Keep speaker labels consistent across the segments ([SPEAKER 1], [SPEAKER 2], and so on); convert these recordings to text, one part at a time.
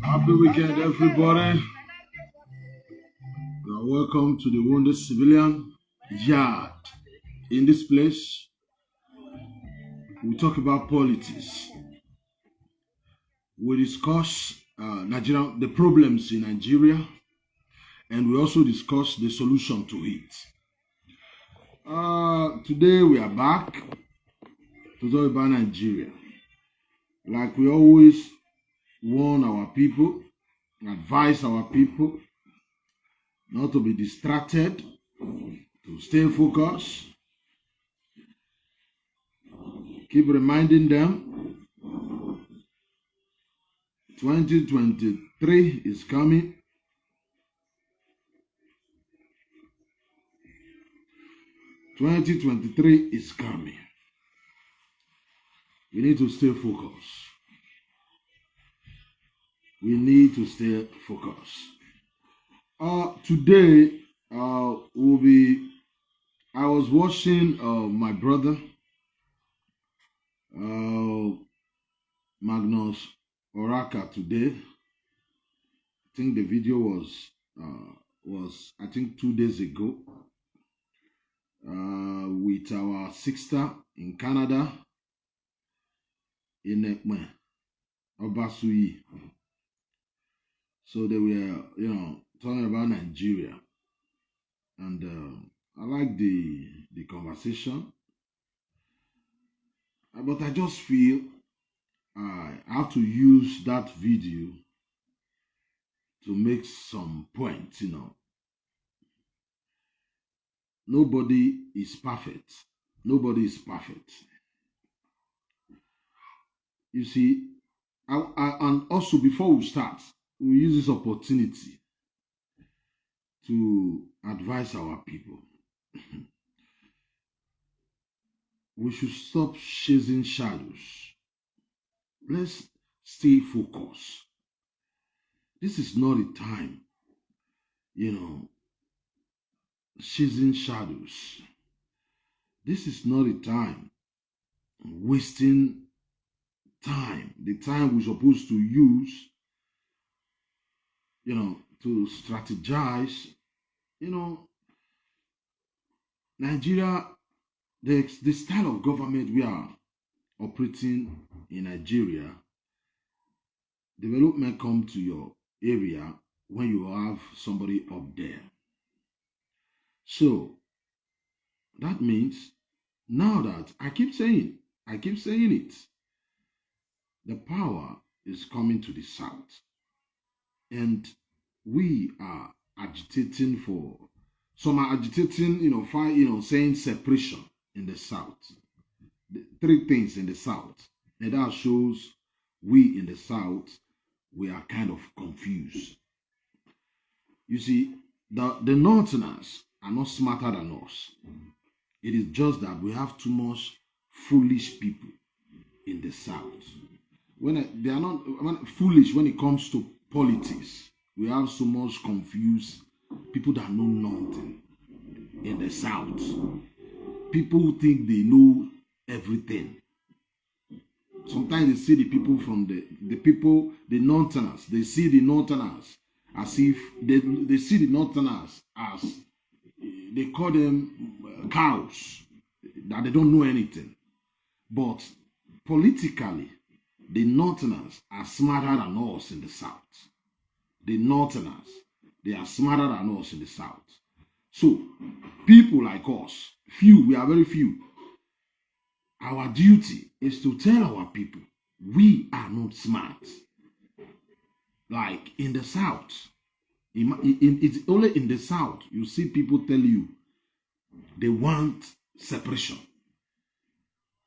[SPEAKER 1] Happy weekend, everybody. You are welcome to the Wounded Civilian Yard. In this place, we talk about politics. We discuss the problems in Nigeria, and we also discuss the solution to it. Today, we are back to talk about Nigeria. Like we always warn our people, advise our people not to be distracted, to stay focused. Keep reminding them 2023 is coming. We need to stay focused. Today, I was watching my brother, Magnus Oraka today. I think the video was I think 2 days ago, with our sister in Canada, in Ekme, Obasuyi. So they were, talking about Nigeria, and I like the conversation, but I just feel I have to use that video to make some points. Nobody is perfect. You see, and also before we start, we use this opportunity to advise our people. We should stop chasing shadows. Let's stay focused. This is not a time, chasing shadows. This is not a time wasting time. The time we're supposed to use, to strategize. Nigeria, the style of government we are operating in Nigeria, development come to your area when you have somebody up there. So that means now that I keep saying it, the power is coming to the south. And we are agitating for, some are agitating, saying separation in the South. The three things in the South. And that shows we in the South, we are kind of confused. You see, the Northerners are not smarter than us. It is just that we have too much foolish people in the South. They are not foolish when it comes to politics. We have so much confused people that know nothing in the South. People who think they know everything. Sometimes they see the people from the Northerners. They see the Northerners as if they see the Northerners as, they call them cows, that they don't know anything. But politically, the Northerners are smarter than us in the South. The Northerners, they are smarter than us in the South. So, people like us, we are very few. Our duty is to tell our people, we are not smart. Like in the South, it's only in the South you see people tell you they want separation,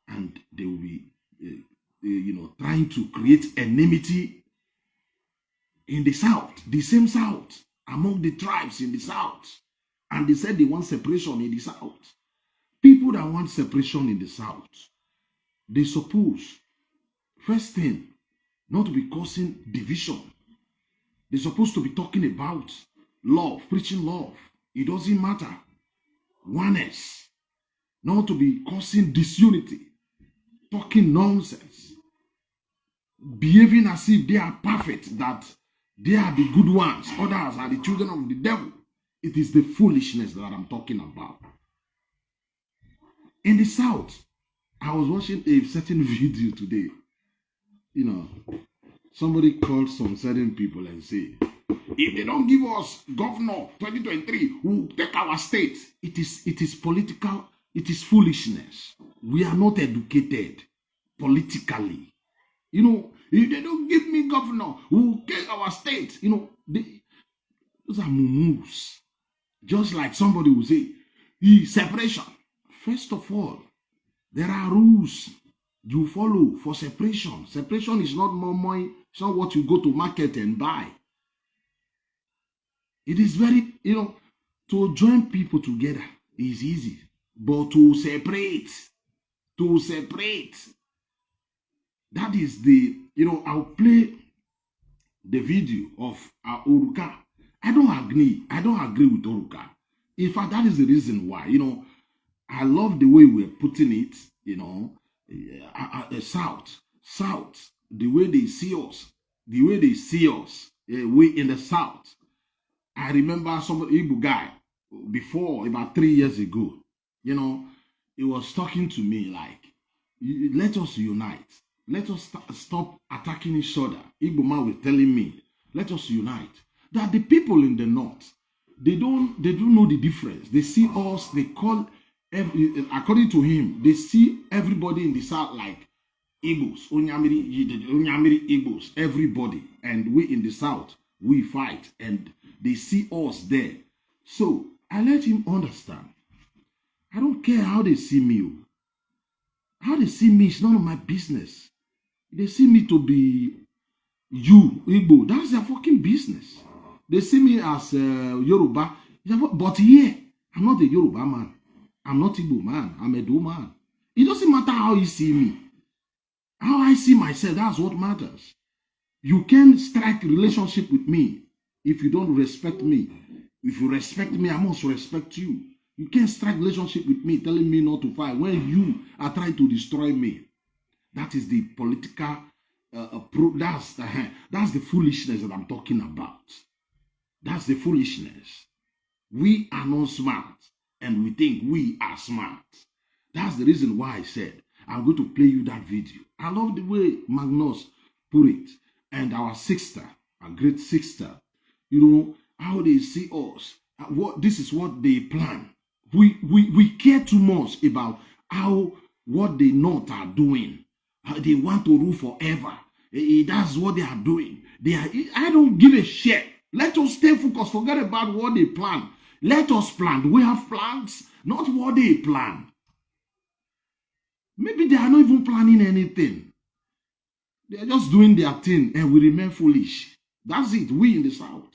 [SPEAKER 1] and they will be trying to create enmity in the South, the same South, among the tribes in the South. And they said they want separation in the South. People that want separation in the South, they suppose, first thing, not to be causing division. They're supposed to be talking about love, preaching love. It doesn't matter. Oneness. Not to be causing disunity, talking nonsense, behaving as if they are perfect, that they are the good ones, others are the children of the devil. It is the foolishness that I'm talking about. In the South, I was watching a certain video today. Somebody called some certain people and say, if they don't give us governor 2023, we'll take our state. It is political, it is foolishness. We are not educated politically. If they don't give me governor, we'll take our state. Those are mumus. Just like somebody will say, separation. First of all, there are rules you follow for separation. Separation is not more money. It's not what you go to market and buy. It is very, to join people together is easy. But to separate, that is I'll play the video of Oruka. I don't agree with Oruka. In fact, that is the reason why, I love the way we're putting it, South, the way they see us, we in the South. I remember some Igbo guy before, about 3 years ago, he was talking to me like, let us unite. Let us stop attacking each other. Igbo man was telling me, let us unite. That the people in the North, they don't know the difference. They see us, they call, according to him, they see everybody in the South like Igbos, Onyamiri Igbos, everybody. And we in the South, we fight. And they see us there. So I let him understand. I don't care how they see me. How they see me is none of my business. They see me to be Igbo. That's their fucking business. They see me as Yoruba. But here, I'm not a Yoruba man. I'm not Igbo man. I'm a Do man. It doesn't matter how you see me. How I see myself, that's what matters. You can't strike a relationship with me if you don't respect me. If you respect me, I must respect you. You can't strike relationship with me telling me not to fight when you are trying to destroy me. That is the political, that's the foolishness that I'm talking about. That's the foolishness. We are not smart and we think we are smart. That's the reason why I said, I'm going to play you that video. I love the way Magnus put it. And our sister, our great sister, how they see us. This is what they plan. We care too much about what the North are doing. How they want to rule forever. That's what they are doing. I don't give a shit. Let us stay focused. Forget about what they plan. Let us plan. We have plans, not what they plan. Maybe they are not even planning anything. They are just doing their thing and we remain foolish. That's it. We in the South.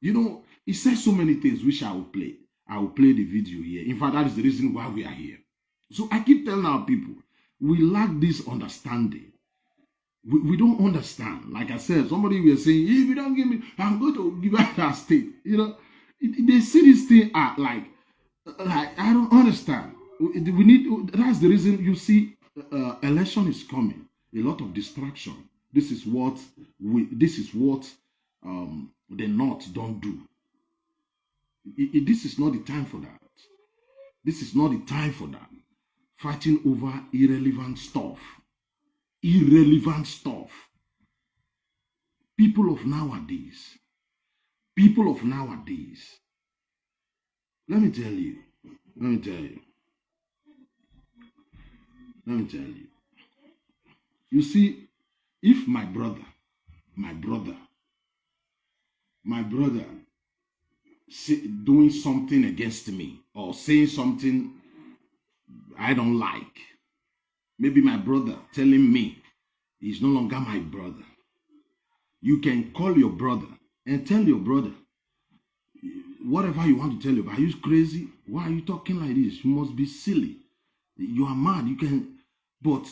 [SPEAKER 1] You know, he says so many things which I will play. I will play the video here. In fact, that is the reason why we are here. So I keep telling our people, we lack this understanding. We don't understand. Like I said, somebody was saying, if you don't give me, I'm going to give out that state. You know, they see this thing like I don't understand. We need. That's the reason you see election is coming. A lot of distraction. This is what the North don't do. This is not the time for that. This is not the time for that. Fighting over irrelevant stuff. Irrelevant stuff. People of nowadays. Let me tell you. You see, if my brother doing something against me or saying something I don't like, maybe my brother telling me he's no longer my brother, you can call your brother and tell your brother whatever you want to tell you. Are you crazy? Why are you talking like this? You must be silly. You are mad. You can, but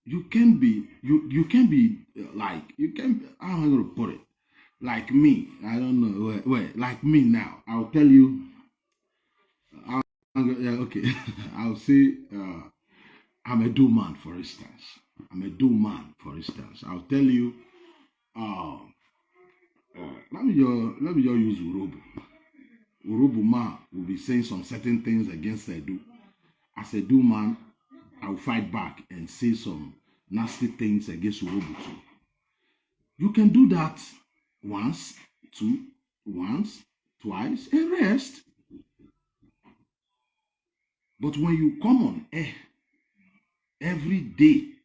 [SPEAKER 1] you can be. You can be like you can. How am I going to put it? Like me. I don't know. Wait. Like me now. I'll tell you. Okay. I'll say. I'm a do man, for instance. I'll tell you. Let me just use Urobo. Urobo man will be saying some certain things against Edu. As a do man, I'll fight back and say some nasty things against Urobo too. You can do that once, twice, and rest. But when you come on air every day,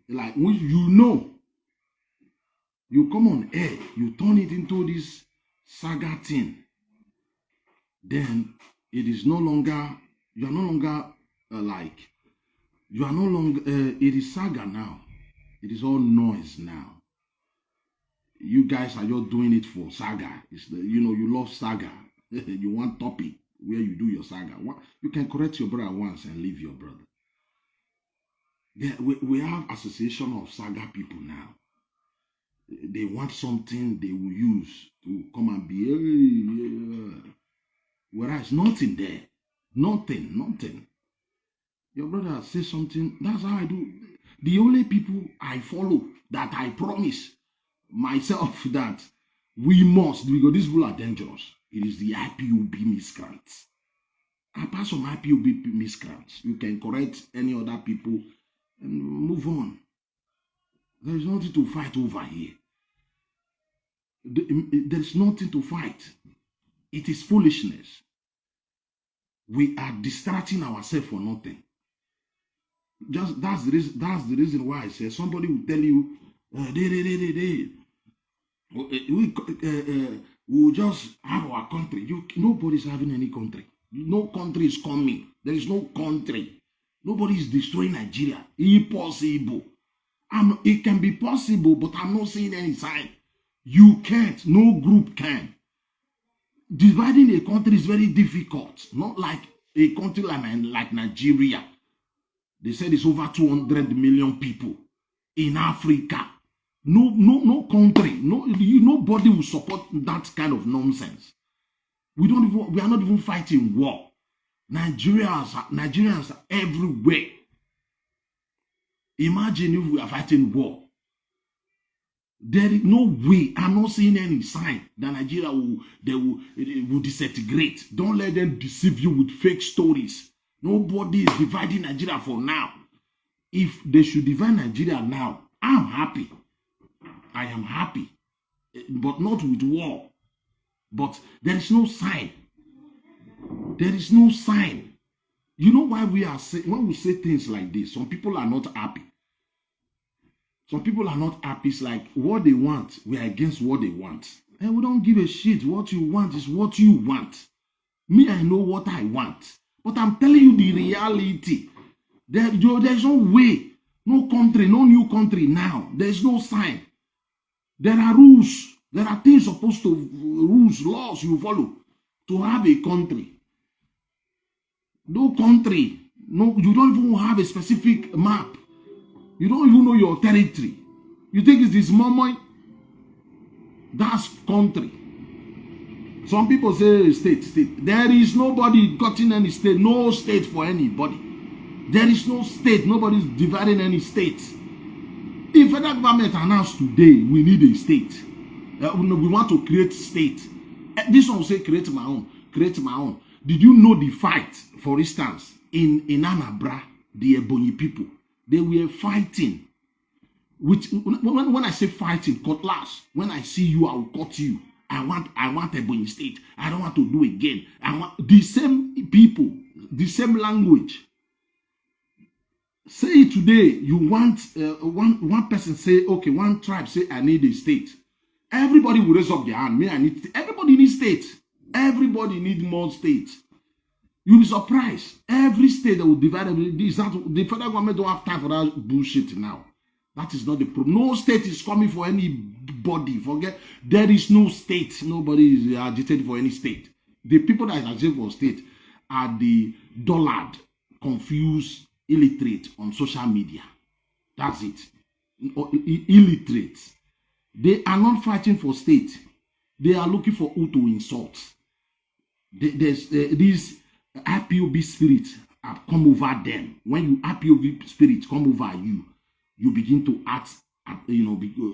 [SPEAKER 1] like you come on air, you turn it into this saga thing, then it is no longer, you are no longer it is saga now. It is all noise now. You guys are just doing it for saga. You love saga. You want topic where you do your saga. You can correct your brother once and leave your brother. Yeah, we have association of saga people now. They want something they will use to come and be, whereas nothing there. Nothing. Your brother says something, that's how I do. The only people I follow that I promise myself that we must, because these people are dangerous, it is the IPOB miscreants. Apart from IPOB miscreants, you can correct any other people and move on. There is nothing to fight over here. There is nothing to fight. It is foolishness. We are distracting ourselves for nothing. Just that's the reason why I say somebody will tell you, we'll just have our country. Nobody's having any country. No country is coming. There is no country. Nobody is destroying Nigeria. Impossible. It can be possible, but I'm not seeing any sign. You can't. No group can. Dividing a country is very difficult. Not like a country like Nigeria. They said it's over 200 million people in Africa. No country. Nobody will support that kind of nonsense. We are not even fighting war. Nigerians are everywhere. Imagine if we are fighting war. There is no way. I'm not seeing any sign that Nigeria will disintegrate. Don't let them deceive you with fake stories. Nobody is dividing Nigeria for now. If they should divide Nigeria now, I'm happy. I am happy. But not with war. But there is no sign. There is no sign. You know why we are saying, when we say things like this, some people are not happy. Some people are not happy. It's like what they want, we are against what they want. And we don't give a shit. What you want is what you want. Me, I know what I want. But I'm telling you the reality. There's no way, no country, no new country now. There's no sign. There are rules. There are things supposed to, rules, laws you follow to have a country. No country. No, you don't even have a specific map. You don't even know your territory. You think it's this moment? That's country. Some people say state. There is nobody gotten any state. No state for anybody. There is no state. Nobody's dividing any state. If federal government announced today, we need a state. We want to create state. This one will say create my own. Create my own. Did you know the fight, for instance, in Anambra, the Ebonyi people? They were fighting. When I say fighting, cutlass. When I see you, I will cut you. I want Ebonyi state. I don't want to do again. I want the same people, the same language. Say today, you want one person say, okay, one tribe say, I need a state. Everybody will raise up their hand. Me, I need. Everybody needs state. Everybody needs more states. You'll be surprised. Every state that will divide this. The federal government don't have time for that bullshit now. That is not the problem. No state is coming for anybody. Forget. There is no state. Nobody is agitated for any state. The people that are agitated for state are the dullard, confused, illiterate on social media. That's it. Illiterate. They are not fighting for state. They are looking for who to insult. There's this IPOB spirit have come over them. When you IPOB spirit come over you, you begin to act,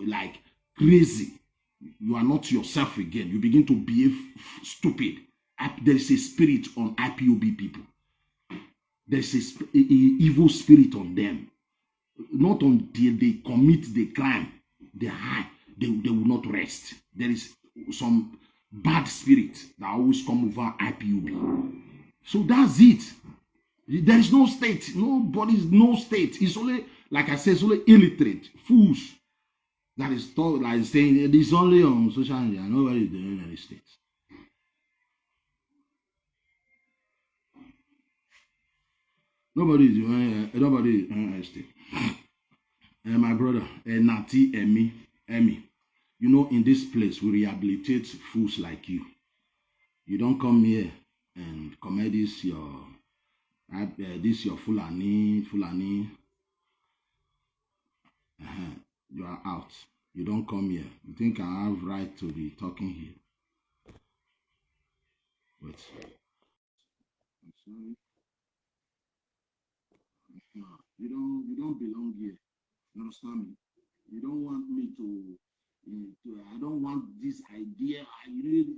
[SPEAKER 1] like crazy. You are not yourself again. You begin to behave stupid. There is a spirit on IPOB people. There is a evil spirit on them. Not until they commit the crime, they hide. They will not rest. There is some bad spirit that always come over IPOB. So that's it. There is no state. No state. It's only, like I said, it's only illiterate fools that is talk, like saying it is only on social media. Nobody is doing any state. Nobody is doing any state. And my brother, Nati, Emmy. You know, in this place, we rehabilitate fools like you. You don't come here and commit this your Fulani. You are out. You don't come here. You think I have right to be talking here? But I'm sorry. You don't belong here. You understand me? You don't want me to I don't want this idea. I really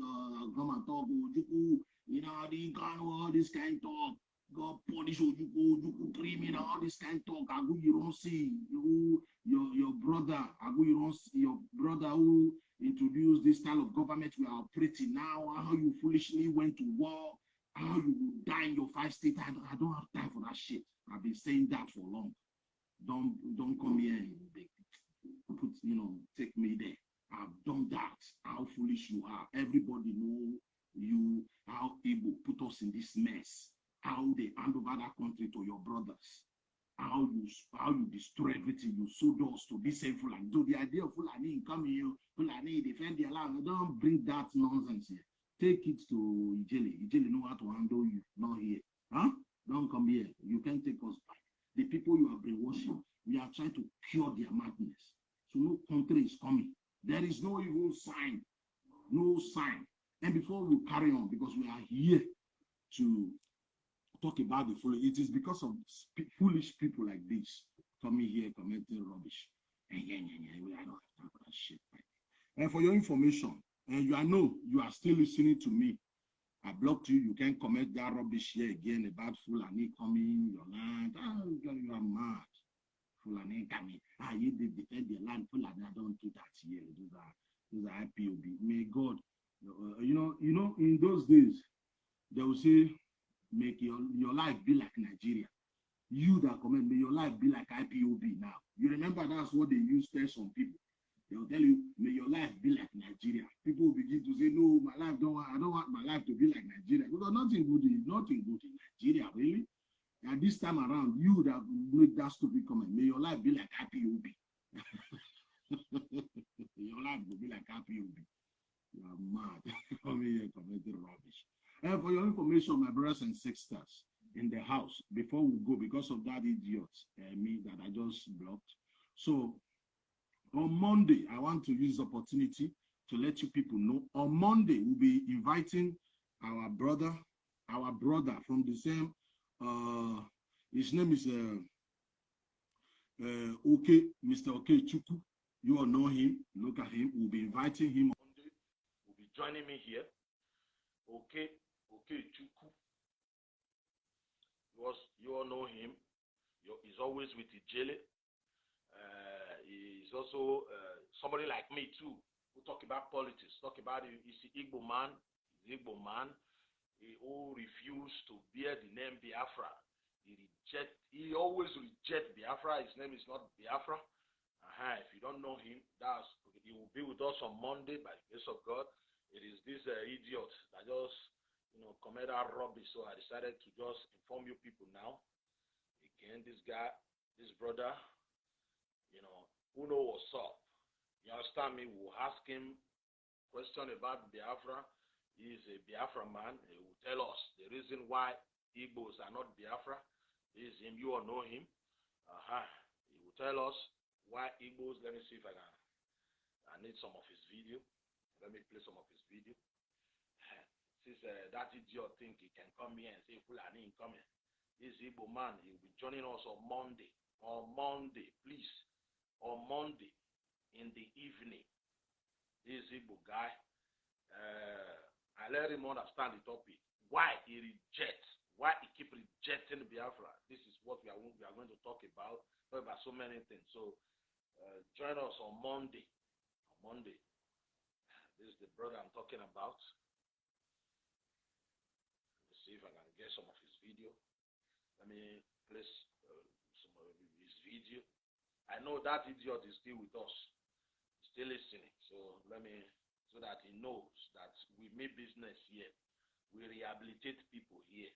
[SPEAKER 1] come and talk Ojuku, the kind of all this kind of talk. God punish Ojuku criminal, all this kind of talk. Agu, you don't see your brother. Agu, you don't see your brother who introduced this style of government we are operating now. How you foolishly went to war. How you will die in your 5 states. I don't have time for that shit. I've been saying that for long. Don't come here and take me there. I've done that. How foolish you are. Everybody know you, how Igbo put us in this mess. How they hand over that country to your brothers. How you destroy everything. You sold us to be same Fulani. So the idea of Fulani coming here, Fulani defend their land. Don't bring that nonsense here. Take it to Ijele. Ijele know how to handle you. Not here. Huh? Don't come here. You can't take us back. The people you are brainwashing, we are trying to cure their madness. So no country is coming. There is no evil sign. No sign. And before we carry on, because we are here to talk about the foolish, it is because of foolish people like this coming here commenting rubbish. And I don't have time for that shit. And for your information, and you are still listening to me. I blocked you. You can't comment that rubbish here again about Fulani coming your land. You are mad. Fulani coming. You defend your land. Fulani, I don't do that here. Those are IPOB. May God, in those days, they will say make your life be like Nigeria. You that comment, may your life be like IPOB now. You remember that's what they use to tell some people. They'll tell you, may your life be like Nigeria. People will begin to say, no, my life I don't want my life to be like Nigeria. Because nothing good in Nigeria, really. And this time around, you that make that stupid comment, may your life be like IPOB. Your life will be like IPOB. You are mad. Come here, commenting rubbish. And for your information, my brothers and sisters in the house, before we go, because of that idiot, me that I just blocked. So on Monday, I want to use the opportunity to let you people know. On Monday, we'll be inviting our brother from the same. His name is Mr. Okechukwu. You all know him. Look at him. We'll be inviting him. Monday. Will be joining me here. Okechukwu. You all know him. He's always with Ijele. He's also somebody like me too, who talk about politics, talk about he's the Igbo man, who refused to bear the name Biafra. He always reject Biafra. His name is not Biafra. If you don't know him, he will be with us on Monday by the grace of God. It is this idiot that just committed that rubbish. So I decided to just inform you people now. Again, this brother, who know what's up. You understand me? We'll ask him question about Biafra. He's a Biafra man. He will tell us the reason why Igbos are not Biafra. This is him. You all know him. He will tell us why Igbos. Let me see if I need some of his video. Let me play some of his video. Since that idiot think he can come here and say Fulani ain't coming. This Igbo man, he will be joining us on Monday. On Monday, please. On Monday in the evening. This Igbo guy, I let him understand the topic. Why he rejects, why he keep rejecting Biafra. This is what we are going to talk about so many things. So join us on Monday. On Monday. This is the brother I'm talking about. Let's see if I can get some of his video. Let me place some of his video. I know that idiot is still with us, still listening. So so that he knows that we make business here. We rehabilitate people here.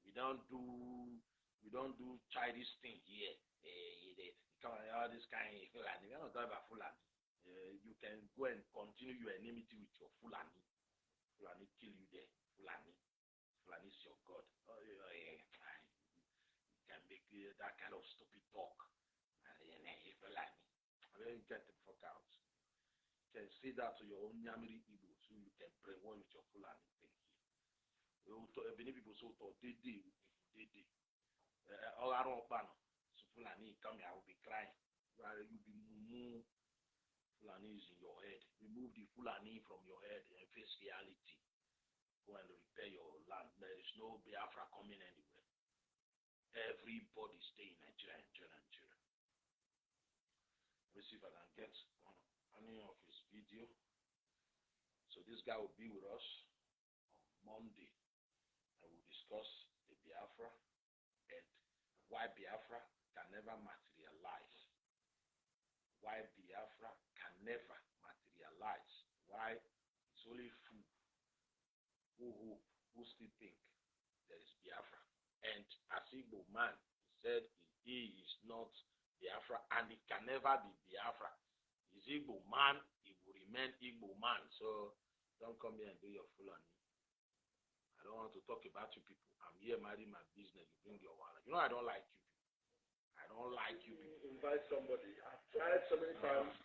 [SPEAKER 1] We don't do childish thing here. All this kind of Fulani. We don't talk about Fulani. You can go and continue your enmity with your Fulani. Fulani kill you there. Fulani is your God. You can make that kind of stupid talk. Fulani. Then get the fuck out. You can say that to your own Nyamiri Igbo, so you can pray one with your Fulani thing here. Many people so thought they all I don't know. So Fulani come here, I will be crying. You be mumu. Fulani is in your head. Remove the Fulani from your head and face reality. Go and repair your land. There is no Biafra coming anywhere. Everybody stay in Nigeria. Let me see if I can get any of his video. So this guy will be with us on Monday, and we'll discuss the Biafra and why Biafra can never materialize. Why Biafra can never materialize. Why it's only fool who still think there is Biafra. And as Igbo man, he said he is not Biafra and it can never be Biafra. He's Igbo man, he will remain Igbo man. So don't come here and do your Fulani. I don't want to talk about you people. I'm here minding my business. You bring your wallet. I don't like you people. I don't like you people.
[SPEAKER 2] Invite somebody. I've tried so many times.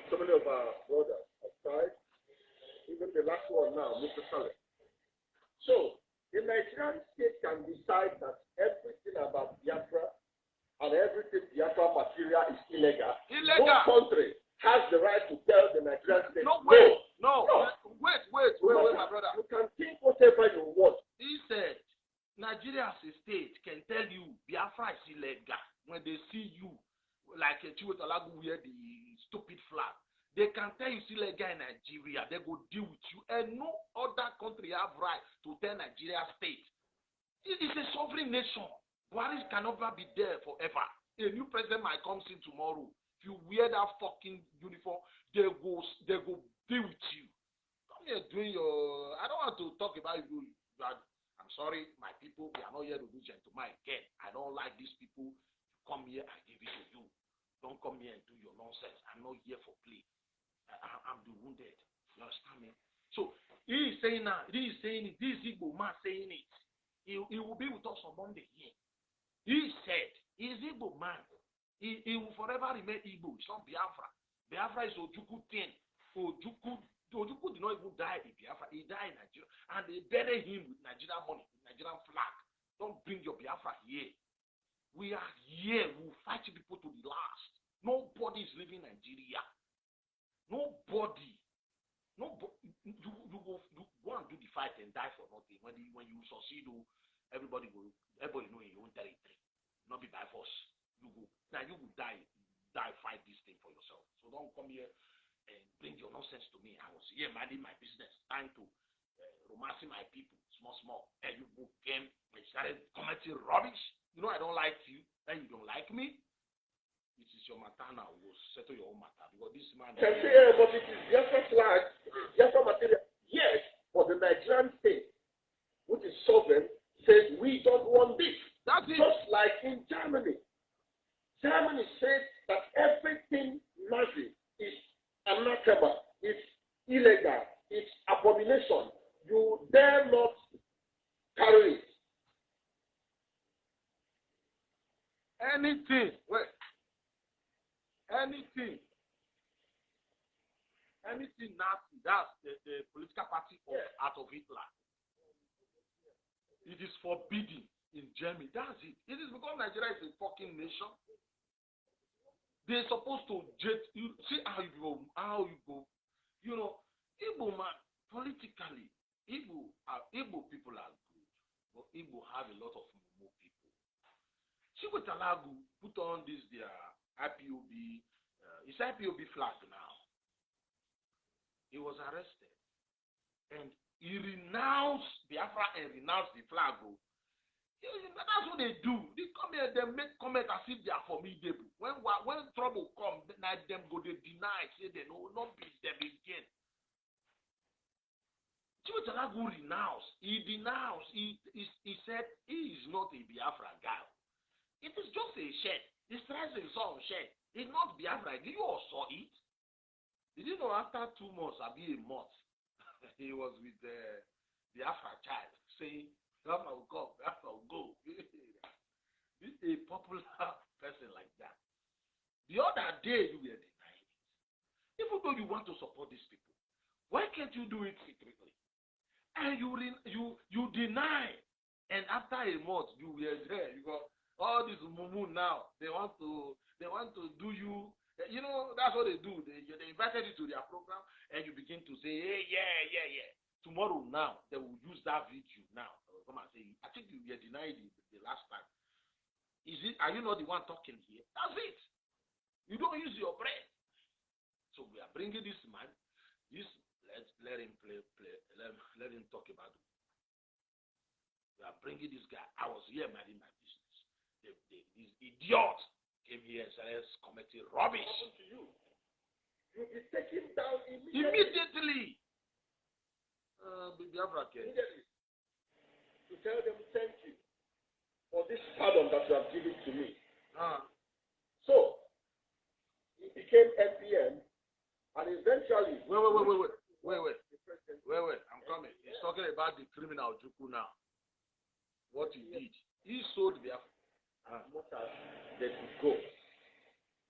[SPEAKER 2] So many of our brothers have tried. Even the last one now, Mr. Saleh. So the Nigerian state can decide that everything about Biafra and everything Biafra material is illegal. No country has the right to tell the Nigerian state.
[SPEAKER 3] No, wait, my brother.
[SPEAKER 2] You can think whatever you want.
[SPEAKER 3] He said, Nigeria as a state can tell you Biafra is illegal when they see you like a Chiwetalagu wear the stupid flag. They can tell you still again in Nigeria, they go deal with you. And no other country have right to tell Nigeria state. It is a sovereign nation. Buhari cannot be there forever. A new president might come in tomorrow. If you wear that fucking uniform, they go deal with you. Come here doing your. I don't want to talk about you. I'm sorry, my people. We are not here to do gentleman again. I don't like these people. Come here, I give it to you. Don't come here and do your nonsense. I'm not here for play. I'm the wounded. You understand me? So he is saying now. He is saying it. This Igbo man saying it. He will be with us on Monday here. He said he is Igbo man. He will forever remain Igbo. It's not Biafra. Biafra is Ojukwu thing. Ojukwu did not even die in Biafra. He died in Nigeria. And they buried him with Nigerian money, with Nigerian flag. Don't bring your Biafra here. We are here. We will fight people to the last. Nobody is leaving Nigeria. Nobody. You go and do the fight and die for nothing. When you succeed, everybody know in your own territory. Not be by force. You go. Now you will die, fight this thing for yourself. So don't come here and bring your nonsense to me. I was here minding my business, trying to romancing my people, small. And you came and started commenting rubbish. You know I don't like you, and you don't like me. It is your matter now. We'll settle your own matter because this man.
[SPEAKER 2] Can say, yeah, but it is Biafra flag, it is Biafra material. Yes, but the Nigerian state, which is sovereign, says we don't want this.
[SPEAKER 3] That's it.
[SPEAKER 2] Just like in Germany. Germany says that everything Nazi is anathema, it's illegal, it's abomination. You dare not carry it.
[SPEAKER 3] Anything Nazi, that's the political party of Adolf Hitler. It is forbidden in Germany. That's it. It is because Nigeria is a fucking nation. They're supposed to you see how you go. You know, Igbo man, politically, Igbo people are good, but Igbo have a lot of Mumu people. Chikwetalagu put on this their IPOB, it's IPOB flag now. He was arrested. And he renounced Biafra and renounced the flag. That's what they do. They come here, they make comment as if they are formidable. When trouble comes, them go, they deny, say they will not be them again. Chikwetalagu renounced. He denounced. He said he is not a Biafra guy. It is just a shed. He's trying to sell a shed. It's not Biafra. Did you all saw it? Did you know after 2 months, I'll be a month, he was with the Biafra child saying, Biafra will come, Biafra will go. This is a popular person like that. The other day, you were denying it. Even though you want to support these people, why can't you do it secretly? And you deny. And after a month, you were there. You got all this mumu now. They want to do you. You know, that's what they do. They invited you to their program, and you begin to say, hey, yeah. Tomorrow now, they will use that video now. Come and say, I think you were denied it the last time. Are you not the one talking here? That's it. You don't use your brain. So we are bringing this man. Let him play. Let him talk about it. We are bringing this guy. I was here minding my business. This idiot came here and started committing rubbish.
[SPEAKER 2] What happened to you? You'll be taken down immediately.
[SPEAKER 3] Immediately.
[SPEAKER 2] Immediately. To tell them thank you for this pardon that you have given to me. So, he became NPM, and eventually.
[SPEAKER 3] Wait. I'm coming. He's talking about the criminal Juku now. What he did. He sold Biafra.
[SPEAKER 2] As much as they could go.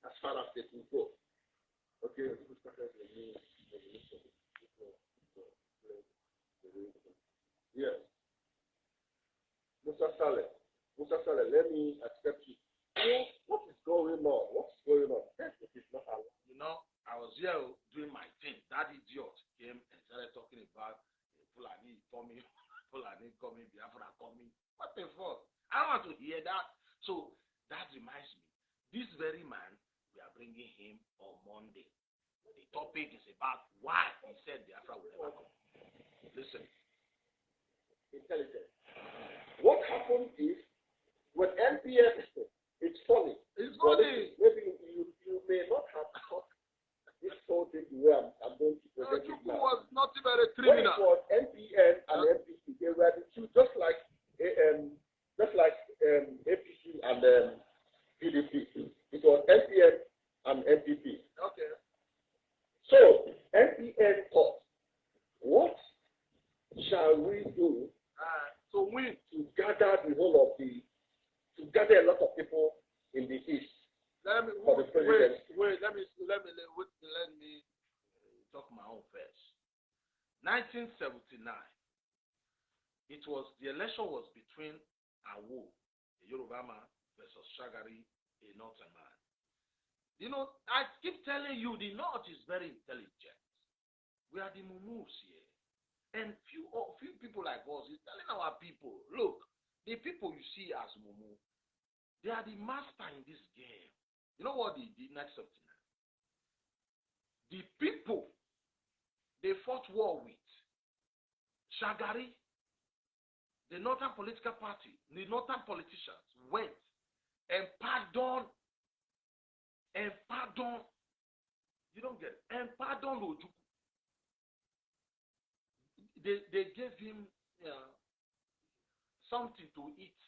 [SPEAKER 2] As far as they could go. Okay, who started the new revolution? Yes. Musa Saleh, let me accept you. What is going on? This is not allowed.
[SPEAKER 3] You know, I was here doing my thing. That idiot came and started talking about Fulani coming, Biafra coming. What the fuck? I don't want to hear that. So that reminds me, this very man, we are bringing him on Monday. The topic is about why he said Biafra will never come. Listen.
[SPEAKER 2] Intelligence. What happened is when MPN, it's funny.
[SPEAKER 3] It's
[SPEAKER 2] But
[SPEAKER 3] funny.
[SPEAKER 2] maybe you may not have thought this whole thing the way I'm going to present it
[SPEAKER 3] Chukwu
[SPEAKER 2] now.
[SPEAKER 3] was not even a
[SPEAKER 2] When it
[SPEAKER 3] criminal.
[SPEAKER 2] was MPN and MPC, they were the two, just like APC and PDP. It was MPN and MPP.
[SPEAKER 3] Okay.
[SPEAKER 2] So MPN thought, what shall we do
[SPEAKER 3] So win.
[SPEAKER 2] to gather to gather a lot of people in the East
[SPEAKER 3] Let me
[SPEAKER 2] for the presidency?
[SPEAKER 3] wait. Let me talk my own first. 1979. It was the election was between Awo, a Yoruba man, versus Shagari, a Northern man. You know, I keep telling you, the North is very intelligent. We are the Mumus here. And few people like us is telling our people, look, the people you see as Mumu, they are the master in this game. You know what they did 1979? The people they fought war with, Shagari, the Northern political party, the Northern politicians went and pardoned, you don't get it, and pardoned Ojukwu. They gave him something to eat.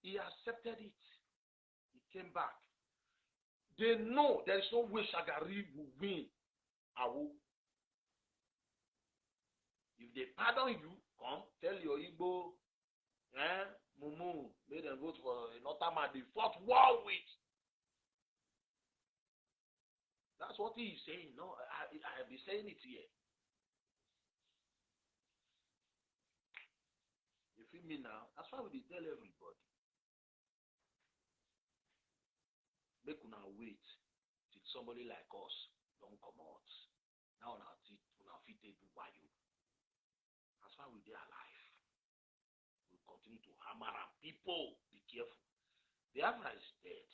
[SPEAKER 3] He accepted it. He came back. They know there is no way Shagari will win Awo. If they pardon you, come tell your Igbo, Mumu, made them vote for another man they fought war with. That's what he is saying. No, I have been saying it here. You feel me now? That's why we tell everybody. Make una wait till somebody like us don't come out. Now una fit do wayo. That's why we dey alive. We continue to hammer and people be careful. Biafra is dead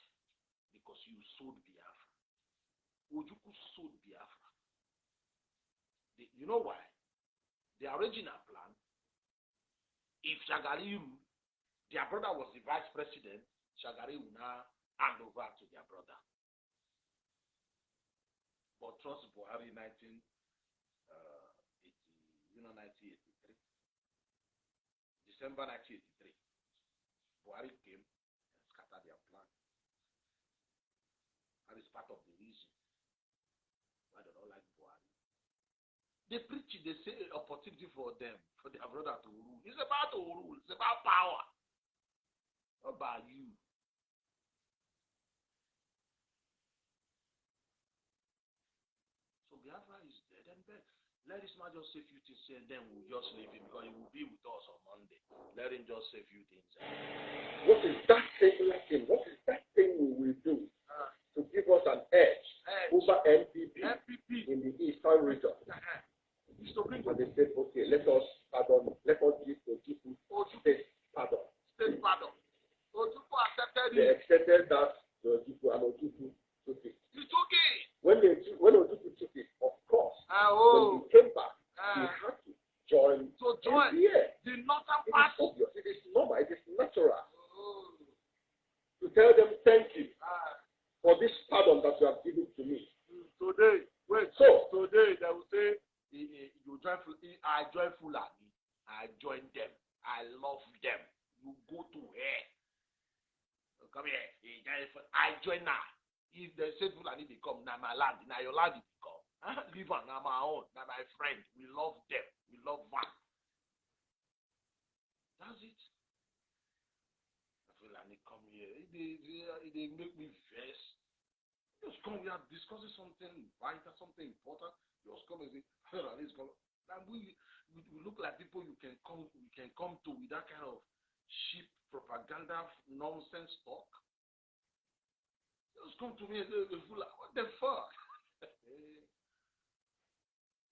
[SPEAKER 3] because you sold Biafra. Ojukwu sold Biafra. You know why? The original plan, if Shagari ruled, their brother was the vice president, Shagari will now hand over to their brother. But trust Buhari 1983. December 1983. Buhari came and scattered their plan. That is part of the reason why they don't like Buhari. They preach it, they say opportunity for them, for their brother to rule. It's about to rule, it's about power. Not about you. So Biafra is dead and dead. Let this man just say a few things and then we'll just leave him because he will be with us on Monday. Let him just say a few things.
[SPEAKER 2] What is that singular thing? What is that thing we will do to give us an edge over NPP in the Eastern region? And they said, okay, let us give Ojukwu state pardon.
[SPEAKER 3] State pardon. Ojukwu accepted
[SPEAKER 2] They
[SPEAKER 3] it.
[SPEAKER 2] accepted that to Ojukwu, and Ojukwu took it.
[SPEAKER 3] He took it.
[SPEAKER 2] When Ojukwu took it, of course, when he came back, he had to join. NPA.
[SPEAKER 3] The Northern
[SPEAKER 2] It is
[SPEAKER 3] Party.
[SPEAKER 2] obvious. It is normal. It is natural to tell them thank you for this pardon that you have given to me.
[SPEAKER 3] Today they will say, I join Fulani. I join them. I love them. You go to hell. Come here. I join now. If they say Fulani become now my land, now your land will become. Leave on now my own, now my friend. We love them. We love one. That's it. Fulani come here. They make me vex. Just come, we are discussing something vital, something important. Just come and say, Fulani is coming. And we look like people you can come to with that kind of cheap propaganda nonsense talk. Just come to me and say, what the fuck?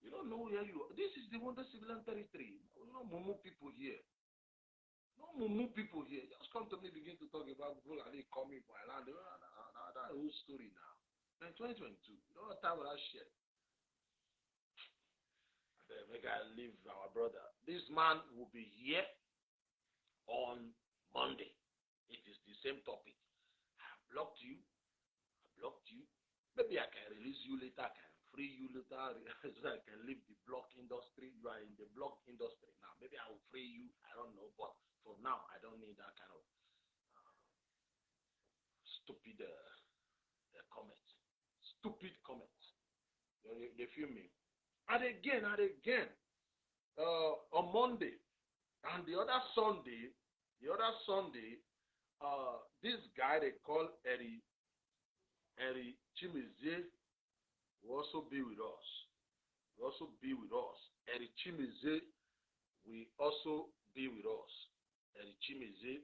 [SPEAKER 3] You don't know where you are. This is the Wonder Civilian territory. No Mumu people here. No Mumu people here. Just come to me, begin to talk about people and they coming for land. That's a whole story now. In 2022, you know what time will I share? Make I leave our brother. This man will be here on Monday. It is the same topic. I blocked you. Maybe I can release you later. I can free you later so that I can leave the block industry. You are in the block industry now. Maybe I will free you. I don't know. But for now, I don't need that kind of stupid comments. Stupid comments. They feel me. And again, on Monday and the other Sunday, this guy they call Eri Chimize will also be with us. Eri Chimize will also be with us. Eri Chimize,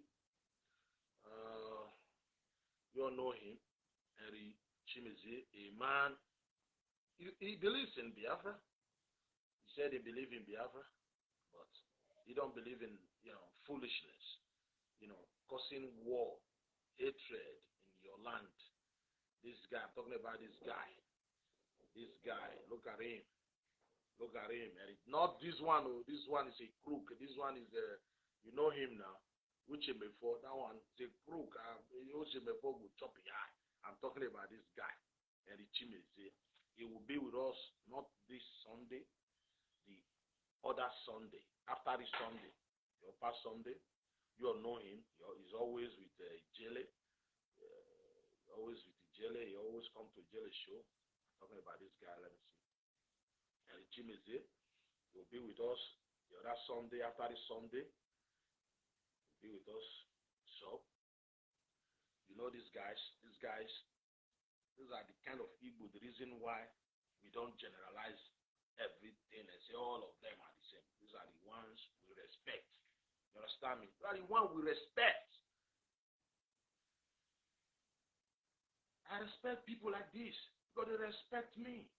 [SPEAKER 3] you all know him. Eri Chimize, a man. He believes in Biafra. He said he believes in Biafra, but he don't believe in foolishness, causing war, hatred in your land. This guy, I'm talking about this guy. Look at him. Not this one. Oh, this one is a crook. This one is you know him now. Which before that one is a crook. Before will chop your eye. I'm talking about this guy, Eri Chimize. He will be with us not this Sunday, the other Sunday. After this Sunday, your past Sunday, you all know him. He's always with Jele. He always come to Jele show. I'm talking about this guy. Let me see. And Chimize will be with us the other Sunday. After this Sunday, will be with us. So, you know these guys. These are the kind of Igbo, the reason why we don't generalize everything and say all of them are the same. These are the ones we respect. You understand me? These are the ones we respect. I respect people like this because they respect me.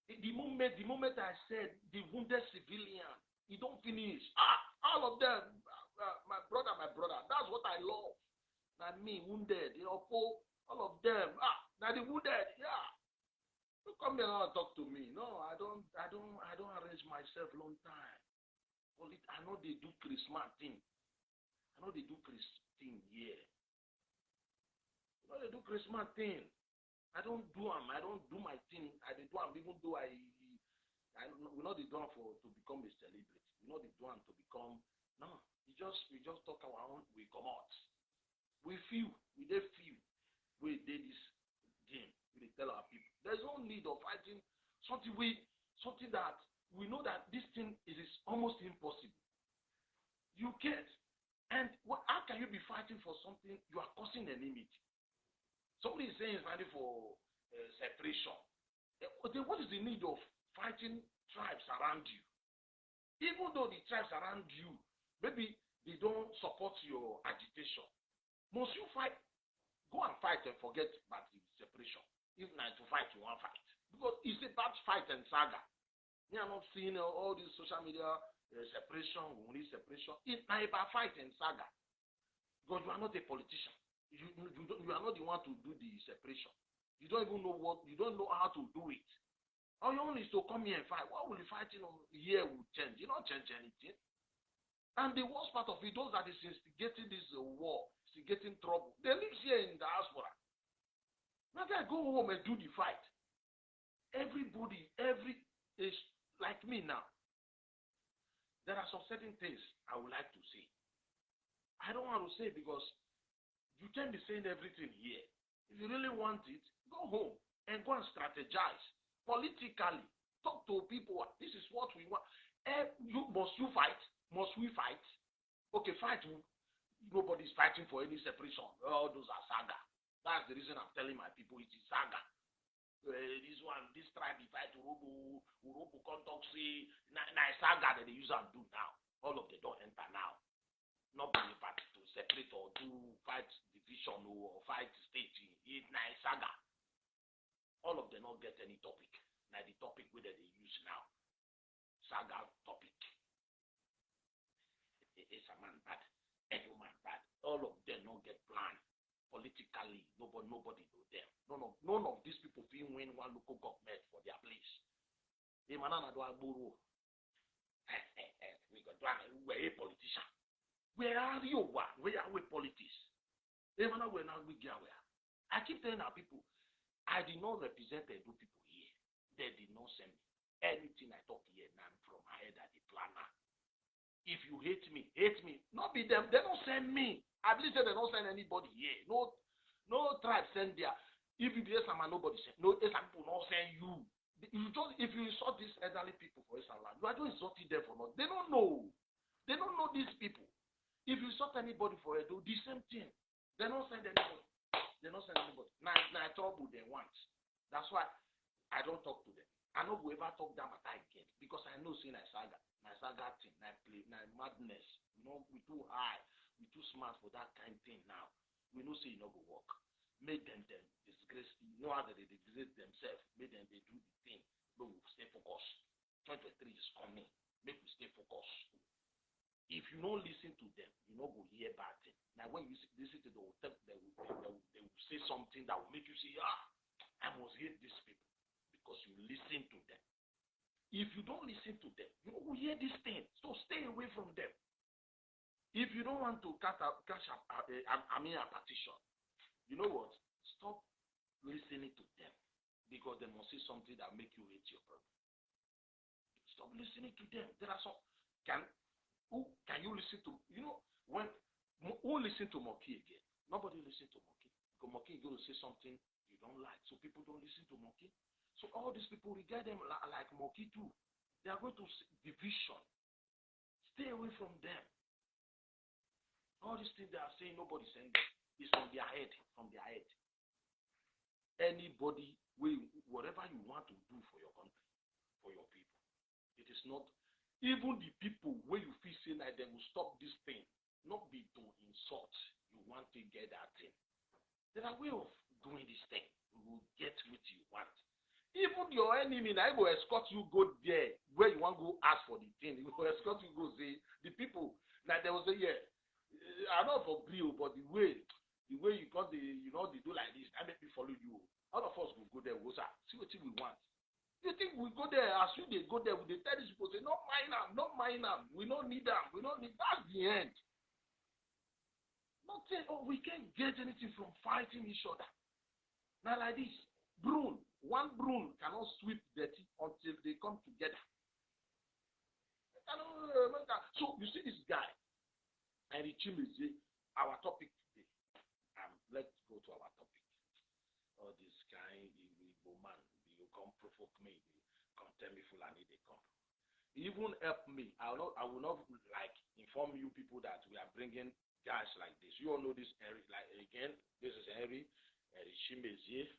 [SPEAKER 3] The moment I said the wounded civilian, he don't finish. All of them, my brother, that's what I love. Not me, wounded, all of them. Now the wounded, yeah. Don't come here and talk to me. No, I don't arrange myself long time. I know they do Christmas thing. Yeah. You know they do Christmas thing. I don't do them. I don't do my thing. I do them even though we not the do to become a celebrity. We not the do to become no. We just talk our own. We come out. We feel. We did this game. We tell our people there's no need of fighting something that we know that this thing is almost impossible. You get, and how can you be fighting for something you are causing enmity? Somebody is saying it's fighting for separation. Then what is the need of fighting tribes around you? Even though the tribes around you maybe they don't support your agitation, must you fight? Go and fight and forget about the separation. If not to fight, you won't fight. Because it's a bad fight and saga. We are not seeing all these social media separation, we need separation. It's not a bad fight and saga. Because you are not a politician. You are not the one to do the separation. You don't even know you don't know how to do it. All you want is to come here and fight. What will the fighting here will change? You don't change anything. And the worst part of it, those that is instigating this war, instigating trouble, they live here in diaspora. Now they go home and do the fight. Everybody, is like me now. There are some certain things I would like to say. I don't want to say because you can't be saying everything here. If you really want it, go home and go and strategize politically. Talk to people. This is what we want. Must you fight? Must we fight? Okay, fight. Nobody's fighting for any separation. All those are saga. That's the reason I'm telling my people it is saga. This tribe, if I to Urobo contact say, saga that they use and do now. All of them don't enter now. Not be a party to separate or do fight division or fight state. It's nice saga. All of them don't get any topic. Now the topic where they use now. Saga topic. It's a man bad. Every man bad. All of them don't get plan. Politically, nobody know them. none of these people feel win one local government for their place. They man na do agboro. We got we're a politician. Where are you? Where are we politics? They man we're not we get where. I keep telling our people, I did not represent the Edo people here. They did not send me. Anything I talk here now from my head at the planner. If you hate me, hate me. Not be them. They don't send me. I believe they don't send anybody here. No tribe send there. If you do some nobody send. No, some people don't send you. You just if you insult these elderly people for Islam, you are just insulting them for not. They don't know. They don't know these people. If you insult anybody for Edo, the same thing. They don't send anybody. They don't send anybody. Now trouble they want. That's why I don't talk to them. I know whoever talk that matter again because I know say Naisaga thing, play, madness. You know, we too high, we too smart for that kind of thing now. We know say it no go work. Make them disgrace. You know how they disgrace themselves. Make them they do the thing. But we stay focused. 2023 is coming. Make we stay focused. If you don't listen to them, you don't go hear bad thing. Now when you listen to them, they will say something that will make you say, I must hate these people. Because you listen to them. If you don't listen to them, you will hear this thing. So stay away from them. If you don't want to cash a petition, you know what? Stop listening to them. Because they must say something that make you hate your brother. Stop listening to them. There are some. Who can you listen to? You know, who listen to Moki again? Nobody listen to Moki. Because Moki is going to say something you don't like. So people don't listen to Moki. So all these people regard them like Moki too. They are going to division. Stay away from them. All these things they are saying, nobody saying them. It's from their head. From their head. Anybody, whatever you want to do for your country, for your people, it is not. Even the people where you feel say like they will stop this thing, not be to insult. You want to get that thing. There are ways of doing this thing. You will get what you want. Even your enemy, I will escort you go there where you want to go ask for the thing. He will escort you go say the people. Now they will say, yeah, I don't agree, but the way you got they do like this, I make me follow you. All of us will go there, we'll say, see what we want. You think we go there as soon they go there, they tell these people, say, not mind them, we don't need them, that's the end. Not saying, we can't get anything from fighting each other. Now like this, one broom cannot sweep dirty until they come together. So you see this guy, and our topic today. Let's go to our topic. Oh, this guy, the man, you come provoke me, you come tell me Fulani they come. Even help me. I will not like inform you people that we are bringing guys like this. You all know this Henry. Like again, this is Henry Chimezie.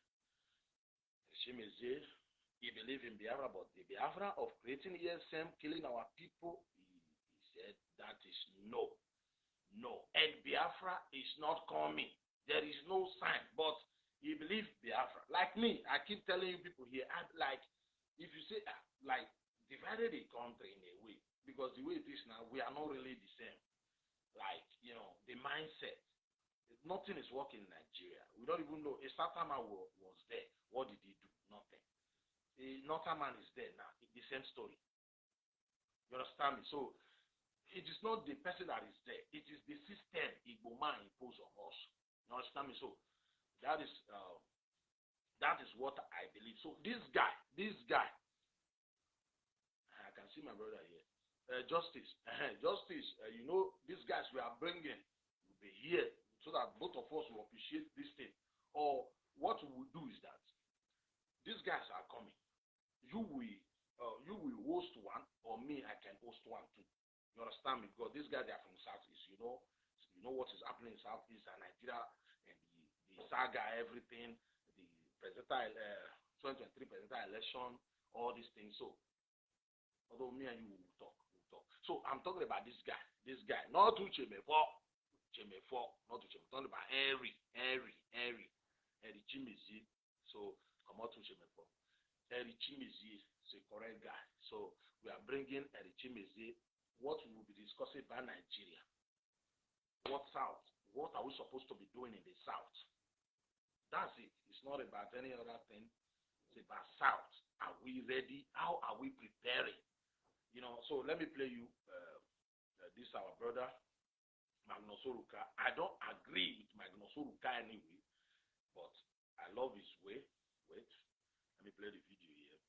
[SPEAKER 3] He believe in Biafra, but the Biafra of creating ESM, killing our people, he said that is no. And Biafra is not coming. There is no sign, but he believes Biafra. Like me, I keep telling you people here, like, if you say, like, divided the country in a way, because the way it is now, we are not really the same. Like, the mindset, nothing is working in Nigeria. We don't even know. A Southern man was there. What did he do? Nothing. A Northern man is there now. The same story. You understand me? So, it is not the person that is there. It is the system Igbo man imposed on us. You understand me? So, that is what I believe. So, this guy, I can see my brother here. Justice, these guys we are bringing will be here so that both of us will appreciate this thing. Or what we will do is that these guys are coming. You will host one, or me, I can host one too. You understand me? Because these guys they are from Southeast. You know what is happening in Southeast and Nigeria and the saga, everything, the 2023 presidential election, all these things. So, although me and you will talk. So I'm talking about this guy, not to Chemefo, not to Chemefo. I'm talking about Henry Chimezie. So come out to Chemefo. Henry Chimezie is a correct guy. So we are bringing Henry Chimezie. What we will be discussing about Nigeria. What South? What are we supposed to be doing in the South? That's it. It's not about any other thing. It's about South. Are we ready? How are we preparing? You know, so let me play you this our brother, Magnus Oruka. I don't agree with Magnus Oruka anyway, but I love his way. Wait, let me play the video here.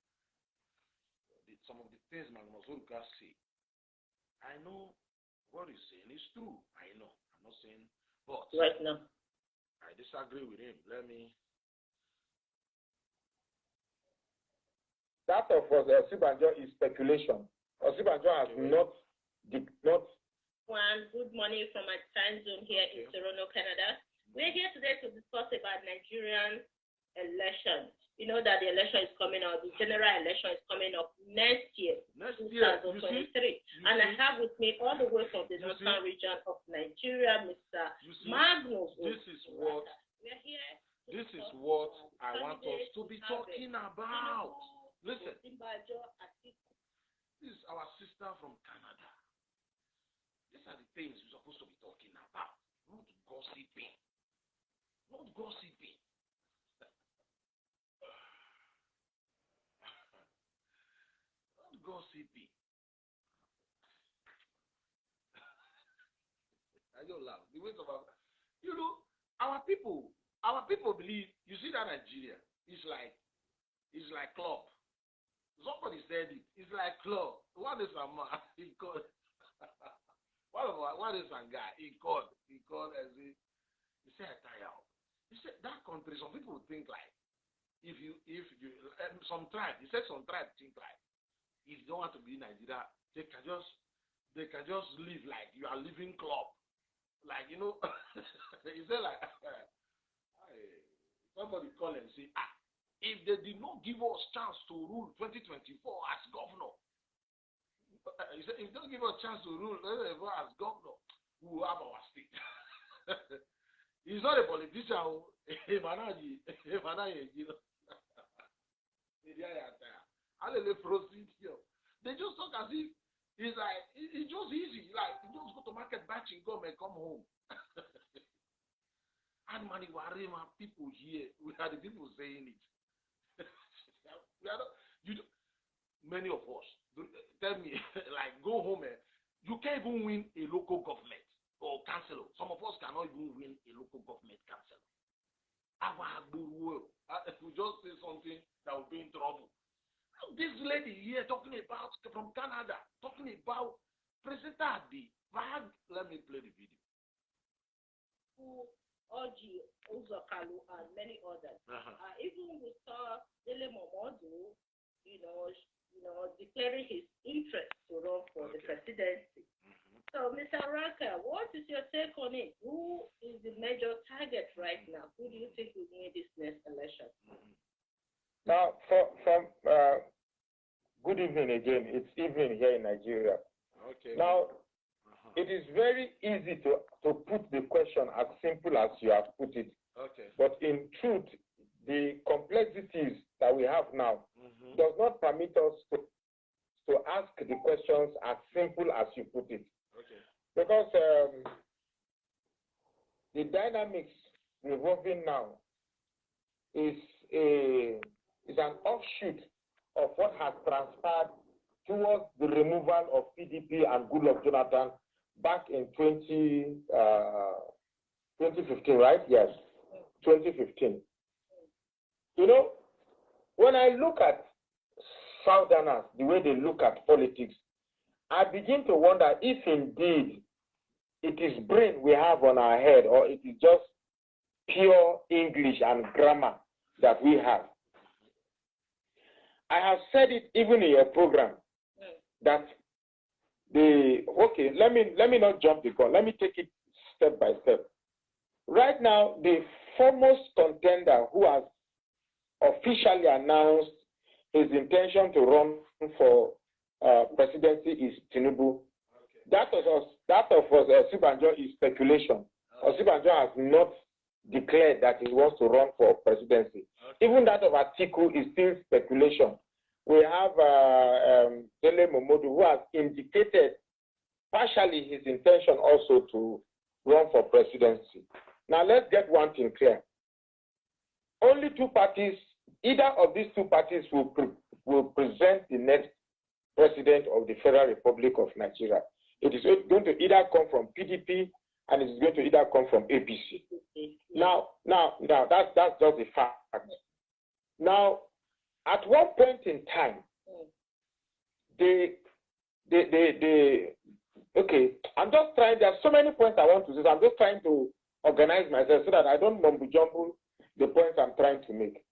[SPEAKER 3] Some of the things Magnus Oruka say, I know what he's saying is true. I know. I'm not saying, but
[SPEAKER 4] right now
[SPEAKER 3] I disagree with him. Let me.
[SPEAKER 2] That of Osibanjo is speculation. Osibanjo has not.
[SPEAKER 4] One, good morning from my time zone here in Toronto, Canada. We're here today to discuss about Nigerian elections. You know that the election is coming up. The general election is coming up next year, 2023. And I have with me all the way from the northern region of Nigeria, Mr. Magnus.
[SPEAKER 3] This is what.
[SPEAKER 4] We're here.
[SPEAKER 3] This is what I want us to be talking about. Listen. This is our sister from Canada. These are the things we're supposed to be talking about. Not gossiping. Not gossiping. Not gossiping. I don't laugh. The weight of our, you know, our people believe. You see that Nigeria is like club. Somebody said it. It's like club. What is a man? He called. What is a guy? He called as he said, he said that country. Some people think like if you some tribe. He said some tribe think like if you don't want to be in Nigeria, they can just live like you are living club. Like, you know, he said like somebody call and say, if they did not give us chance to rule 2024 as governor, he said, if they don't give us chance to rule 2024 as governor, we will have our state. He's not a politician. They just talk as if it's like it's just easy. Like you just go to market, batch and come and come home. And money worry my people here. We are the people saying it. We are not, many of us tell me like go home and you can't even win a local government or councillor. Some of us cannot even win a local government councillor. If we just say something that will be in trouble. This lady here talking about from Canada, talking about President Adi. Let me play the video.
[SPEAKER 4] Oji, Uzokalu, and many others. Even we saw Dele Momodu, you know, declaring his interest to run for the presidency. So, Mr. Raka, what is your take on it? Who is the major target right now? Who do you think will win this next election?
[SPEAKER 2] Now, good evening again. It's evening here in Nigeria. Okay. Now, it is very easy to put the question as simple as you have put it. Okay. But in truth, the complexities that we have now does not permit us to ask the questions as simple as you put it. Okay. Because the dynamics revolving now is an offshoot of what has transpired towards the removal of PDP and Goodluck Jonathan back in 2015, right? Yes, 2015. You know, when I look at Southerners, the way they look at politics, I begin to wonder if indeed it is brain we have on our head or it is just pure English and grammar that we have. I have said it even in your program that let me not jump the gun. Let me take it step by step. Right now, the foremost contender who has officially announced his intention to run for presidency is Tinubu. Okay. That of Osibanjo is speculation. Okay. Osibanjo has not declared that he wants to run for presidency. Okay. Even that of Atiku is still speculation. We have Dele Momodu who has indicated partially his intention also to run for presidency. Now let's get one thing clear.
[SPEAKER 5] only two parties, either of these two parties will present the next president of the Federal Republic of Nigeria. It is going to either come from PDP and it is going to either come from APC. Now, that's just a fact. Now, at one point in time, okay, I'm just trying, there are so many points I want to say, so I'm just trying to organize myself so that I don't mumble jumble the points I'm trying to make.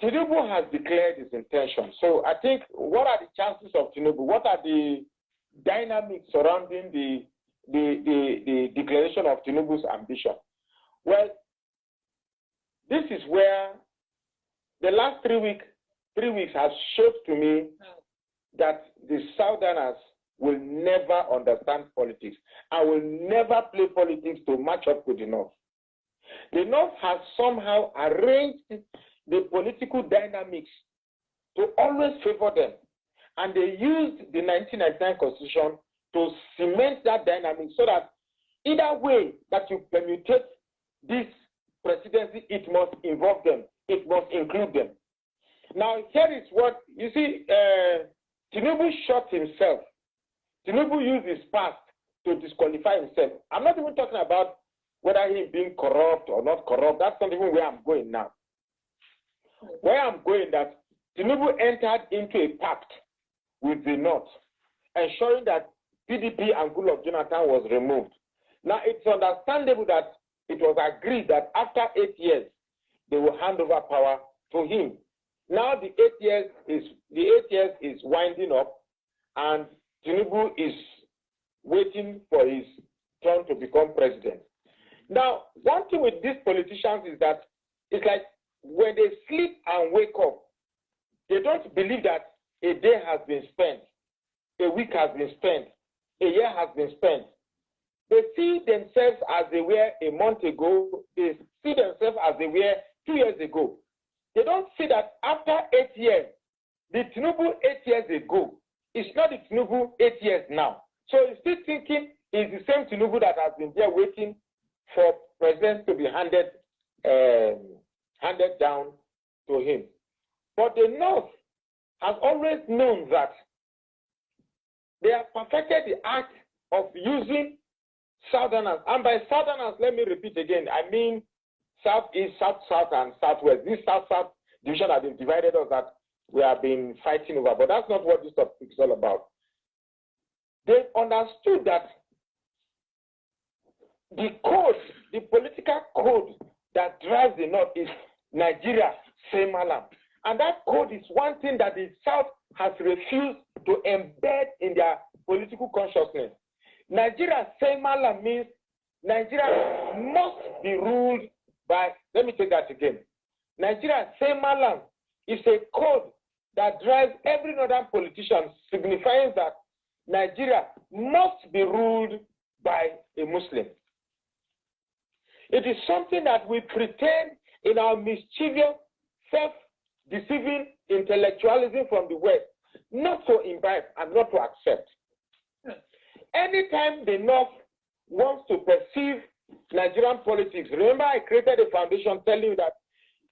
[SPEAKER 5] Tinubu has declared his intention. So I think, what are the chances of Tinubu? What are the dynamics surrounding the declaration of Tinubu's ambition? Well, this is where the last 3 weeks has showed to me that the Southerners will never understand politics and will never play politics to match up with the North. The North has somehow arranged the political dynamics to always favor them. And they used the 1999 Constitution to cement that dynamic so that either way that you permutate this presidency, it must involve them. It must include them. Now, here is what, you see, Tinubu shot himself. Tinubu used his past to disqualify himself. I'm not even talking about whether he's being corrupt or not corrupt. That's not even where I'm going now. Where I'm going, that Tinubu entered into a pact with the North, ensuring that PDP and Goodluck Jonathan was removed. Now, it's understandable that it was agreed that after 8 years, they will hand over power to him. Now the 8 years is winding up, and Tinubu is waiting for his turn to become president. Now, one thing with these politicians is that it's like when they sleep and wake up, they don't believe that a day has been spent, a week has been spent, a year has been spent. They see themselves as they were a month ago. They see themselves as they were 2 years ago. They don't see that after 8 years, the Tinubu 8 years ago is not the Tinubu 8 years now. So he's still thinking it's the same Tinubu that has been there waiting for presidents to be handed down to him. But the North has always known that they have perfected the art of using Southerners. And by Southerners, let me repeat again, I mean Southeast, South-South, and Southwest. This South-South division has been divided us that we have been fighting over, but that's not what this topic is all about. They've understood that the code, the political code that drives the North is Nigeria, same Malam. And that code is one thing that the South has refused to embed in their political consciousness. Nigeria, same Malam means Nigeria must be ruled by, let me take that again. Nigeria, same Malam is a code that drives every northern politician, signifying that Nigeria must be ruled by a Muslim. It is something that we pretend in our mischievous, self-deceiving intellectualism from the West not to imbibe and not to accept. Anytime the North wants to perceive Nigerian politics, remember I created a foundation telling you that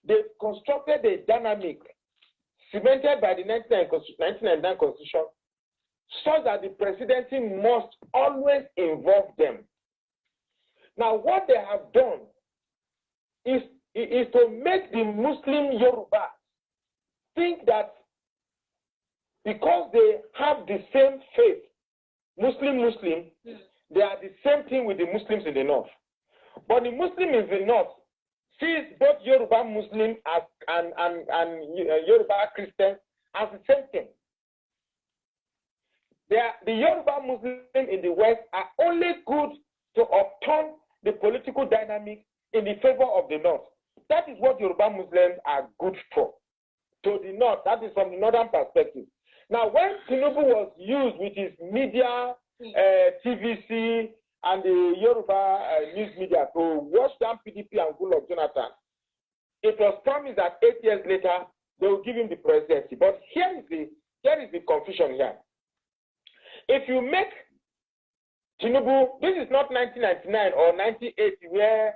[SPEAKER 5] they constructed a dynamic cemented by the 1999 Constitution so that the presidency must always involve them. Now, what they have done is to make the Muslim Yoruba think that because they have the same faith, Muslim, they are the same thing with the Muslims in the North. But the Muslim in the North sees both Yoruba Muslim and Yoruba Christians as the same thing. The Yoruba Muslims in the West are only good to upturn the political dynamic in the favor of the North. That is what Yoruba Muslims are good for. To the North, that is from the northern perspective. Now, when Tinubu was used with his media, TVC, and the Yoruba news media to wash down PDP and Goodluck Jonathan, it was promised that 8 years later they will give him the presidency. But here is the confusion here. If you make Tinubu, this is not 1999 or 1980 where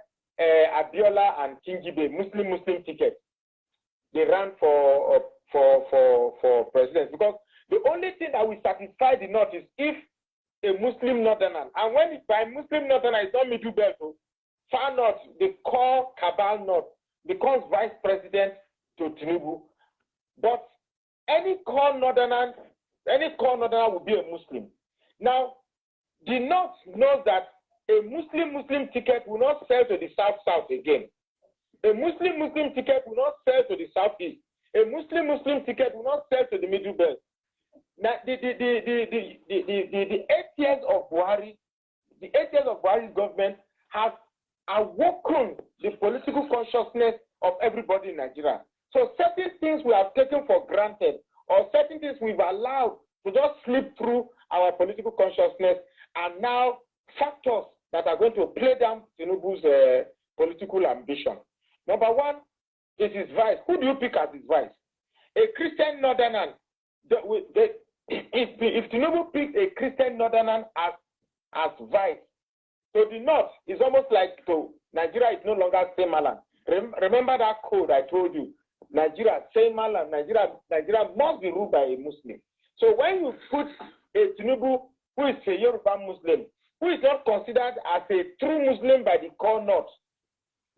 [SPEAKER 5] Abiola and Kingibe, Muslim ticket. They ran for president, because the only thing that will satisfy the North is if a Muslim Northerner, and when it's by Muslim Northerner, it's not Middle Belt, far North, the core cabal North, becomes vice president to Tinubu. But any core Northerner will be a Muslim. Now, the North knows that a Muslim ticket will not sell to the South again. A Muslim ticket will not sell to the Southeast. A Muslim ticket will not sell to the Middle Belt. Now, the 8 years of Buhari, the 8 years of Buhari's government has awoken the political consciousness of everybody in Nigeria. So certain things we have taken for granted, or certain things we've allowed to just slip through our political consciousness, are now factors that are going to play down Tinubu's political ambition. Number one is his vice. Who do you pick as his vice? A Christian Northerner. If Tinubu picks a Christian Northerner as vice, to the North, it's almost like to Nigeria is no longer same land. Remember that code I told you? Nigeria, same land. Nigeria must be ruled by a Muslim. So when you put a Tinubu who is a Yoruba Muslim, who is not considered as a true Muslim by the core North,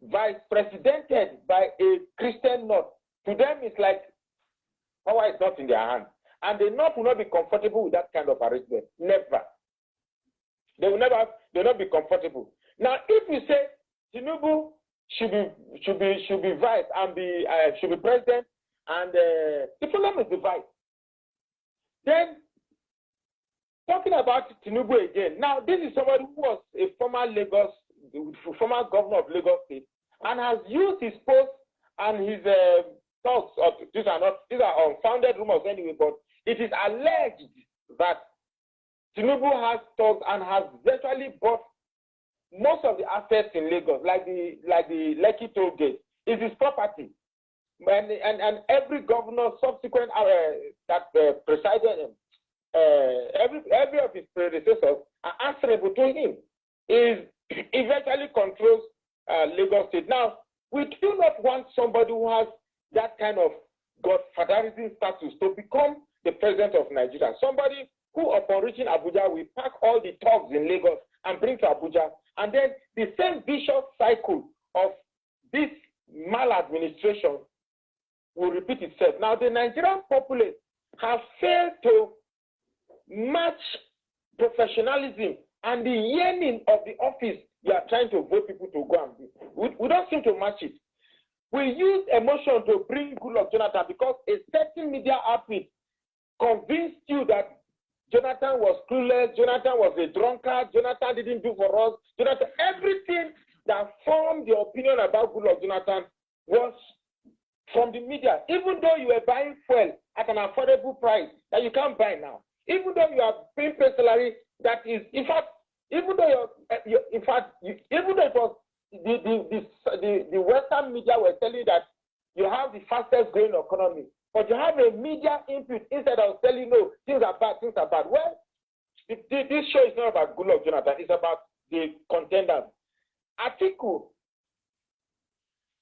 [SPEAKER 5] vice presidented by a Christian North, to them it's like power is not in their hands. And the North will not be comfortable with that kind of arrangement. Never. They will not be comfortable. Now, if you say Tinubu should be vice and should be president, and the problem is the vice, then talking about Tinubu again. Now, this is somebody who was a former governor of Lagos State, and has used his post and his talks. These are unfounded rumors anyway, but it is alleged that Tinubu has talked and has virtually bought most of the assets in Lagos, like the Lekki toll gate, is his property. And every governor subsequent that presided him, every of his predecessors are answerable to him. He virtually controls Lagos State. Now, we do not want somebody who has that kind of godfatherism status to become the president of Nigeria. Somebody who, upon reaching Abuja, will pack all the thugs in Lagos and bring to Abuja. And then the same vicious cycle of this maladministration will repeat itself. Now, the Nigerian populace have failed to match professionalism and the yearning of the office you are trying to vote people to go and be. We don't seem to match it. We use emotion to bring Goodluck Jonathan because a certain media outfit convinced you that Jonathan was clueless, Jonathan was a drunkard, Jonathan didn't do for us, Jonathan, everything that formed the opinion about Goodluck Jonathan was from the media. Even though you were buying fuel at an affordable price that you can't buy now, even though you are paying pay salary that is, in fact, even though even though it was the Western media were telling you that you have the fastest growing economy, but you have a media input instead of telling no, things are bad, things are bad. Well, this show is not about Goodluck Jonathan, it's about the contenders. Atiku,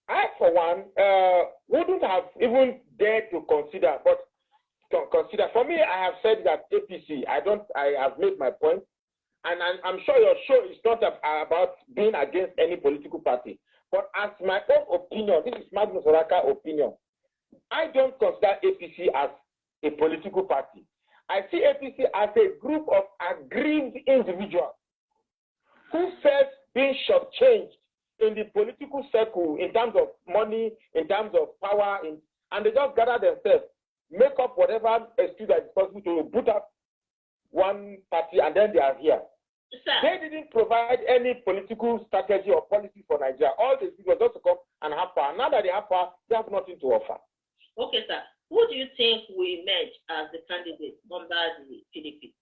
[SPEAKER 5] I for one wouldn't have even dared to consider, but consider. For me, I have said that APC. I have made my point, and I'm sure your show is not about being against any political party. But as my own opinion, this is Magnus Oraka opinion, I don't consider APC as a political party. I see APC as a group of aggrieved individuals who felt being shortchanged in the political circle in terms of money, in terms of power, and they just gather themselves, make up whatever excuse that is possible to boot up one party, and then they are here.
[SPEAKER 4] Sir.
[SPEAKER 5] They didn't provide any political strategy or policy for Nigeria. All they did was just to come and have power. Now that they have power, they have nothing to offer.
[SPEAKER 4] Okay, sir. Who do you think will emerge as the candidate under the PDP?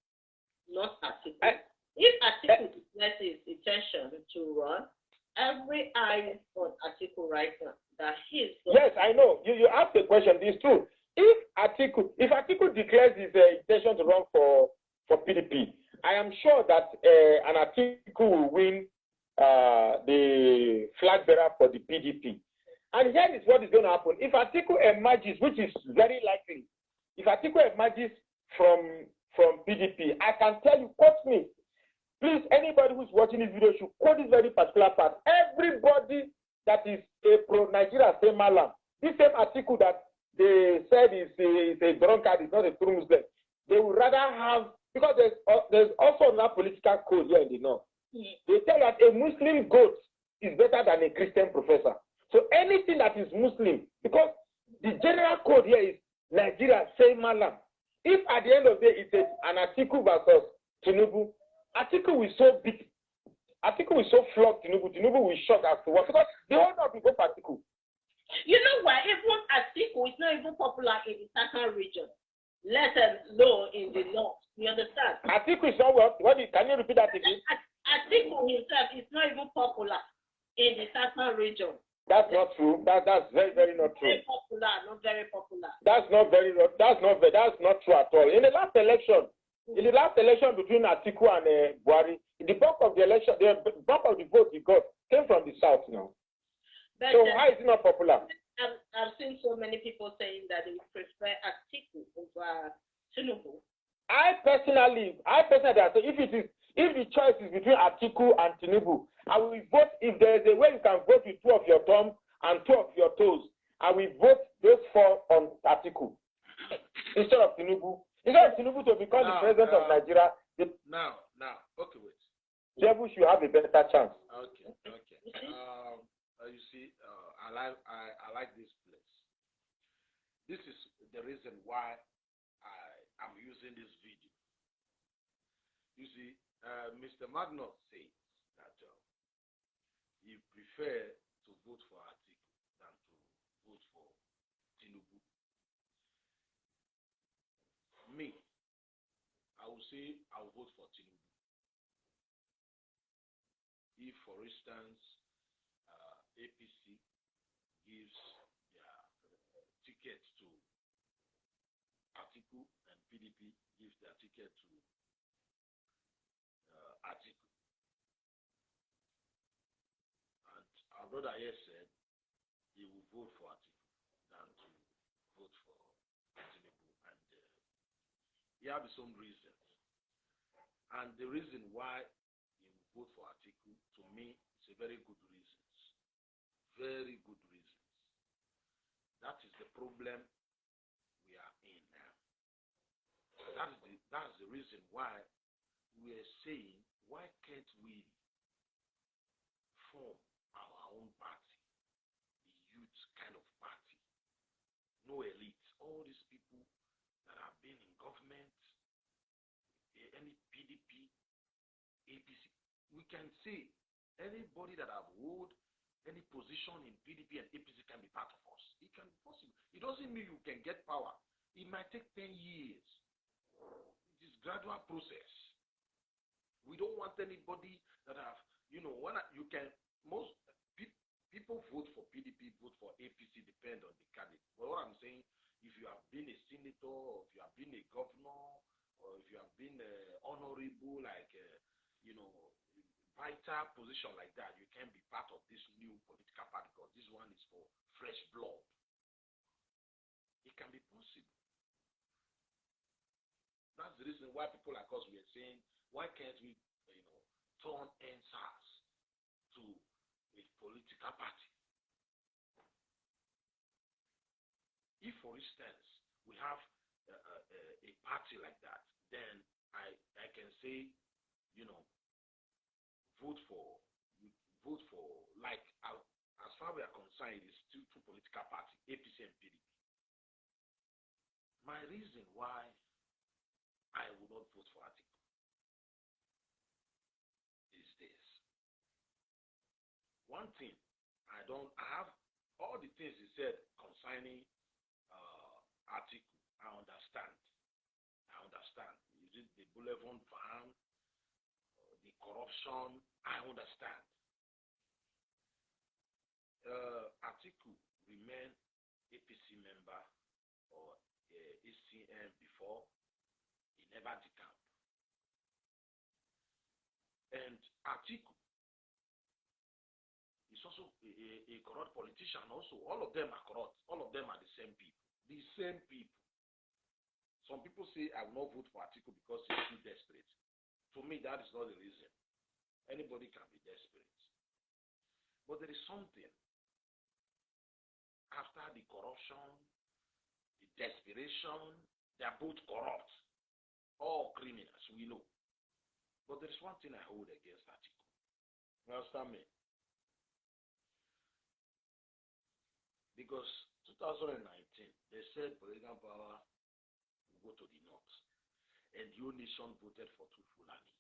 [SPEAKER 4] Not Atiku. If Atiku declares his intention to run, every eye on Atiku right now that he's.
[SPEAKER 5] Yes, I know. You asked the question. It's true. If Atiku declares his intention to run for PDP, I am sure that an Atiku will win the flag bearer for the PDP. And here is what is going to happen. If Atiku emerges, which is very likely, if Atiku emerges from PDP, I can tell you, quote me, please, anybody who's watching this video should quote this very particular part. Everybody that is a pro-Nigeria say Malam. This same Atiku that they said is a drunkard, is not a true Muslim. They would rather have, because there's also another political code here in the north. They tell that a Muslim goat is better than a Christian professor. So anything that is Muslim, because the general code here is Nigeria say Malam. If at the end of the day it's an Atiku versus Tinubu, Atiku will so beat, Atiku will so flog Tinubu, Tinubu will shock as to what, because they all not be for Atiku.
[SPEAKER 4] You know why? Even Atiku is not even popular in the southern region, let alone in the north. You understand?
[SPEAKER 5] Atiku is not what? Can you repeat that again?
[SPEAKER 4] Atiku himself is not even popular in the southern region.
[SPEAKER 5] That's not true. That's very, very not true.
[SPEAKER 4] Very popular, not very popular.
[SPEAKER 5] That's not true at all. In the last election between Atiku and Buhari, the bulk of the election, the bulk of the vote he got came from the south now.
[SPEAKER 4] But,
[SPEAKER 5] so why is it not popular?
[SPEAKER 4] I've seen so many people saying that they would prefer Atiku over Tinubu. I
[SPEAKER 5] personally, if the choice is between Atiku and Tinubu, I will vote. If there is a way you can vote with two of your thumbs and two of your toes, I will vote those four on Atiku instead of Tinubu. Instead of Tinubu to become the president of Nigeria,
[SPEAKER 3] okay, wait.
[SPEAKER 5] Jebu should have a better chance.
[SPEAKER 3] Okay. You see, I like this place. This is the reason why I am using this video. You see, Mr. Magnus says that he prefer to vote for Atiku than to vote for Tinubu. Me, I will say I will vote for Tinubu. If, for instance, APC gives their ticket to Atiku and PDP gives their ticket to Atiku. And our brother here said he will vote for Atiku than to vote for Tinubu. And he has some reasons. And the reason why he will vote for Atiku, to me, is a very good reason. Very good reasons. That is the problem we are in now. That's the reason why we are saying, why can't we form our own party, the youth kind of party? No elite. All these people that have been in government, any PDP, APC, we can say anybody that have held any position in PDP and APC can be part of us. It can be possible. It doesn't mean you can get power. It might take 10 years. It is a gradual process. We don't want anybody that have, most people vote for PDP, vote for APC, depend on the candidate. But what I'm saying, if you have been a senator, or if you have been a governor, or if you have been honorable, vital position like that, you can be part of this new political party because this one is for fresh blood. It can be possible. That's the reason why people like us were saying, why can't we, turn NSAS to a political party? If, for instance, we have a party like that, then I can say, vote for like as far as we are concerned, it is two political parties, APC and PDP. My reason why I would not vote for Atiku is this. One thing, I have all the things he said concerning Atiku. I understand. Is it the Boulevard van, the corruption? I understand. Atiku remained APC member or ACM before. He never decamped. And Atiku is also also a corrupt politician also. All of them are corrupt. All of them are the same people. The same people. Some people say I will not vote for Atiku because he's too desperate. For me, that is not the reason. Anybody can be desperate. But there is something after the corruption, the desperation, they are both corrupt. All criminals, we know. But there is one thing I hold against Atiku. You understand me? Because 2019, they said political power will go to the north. And your nation voted for two Fulani.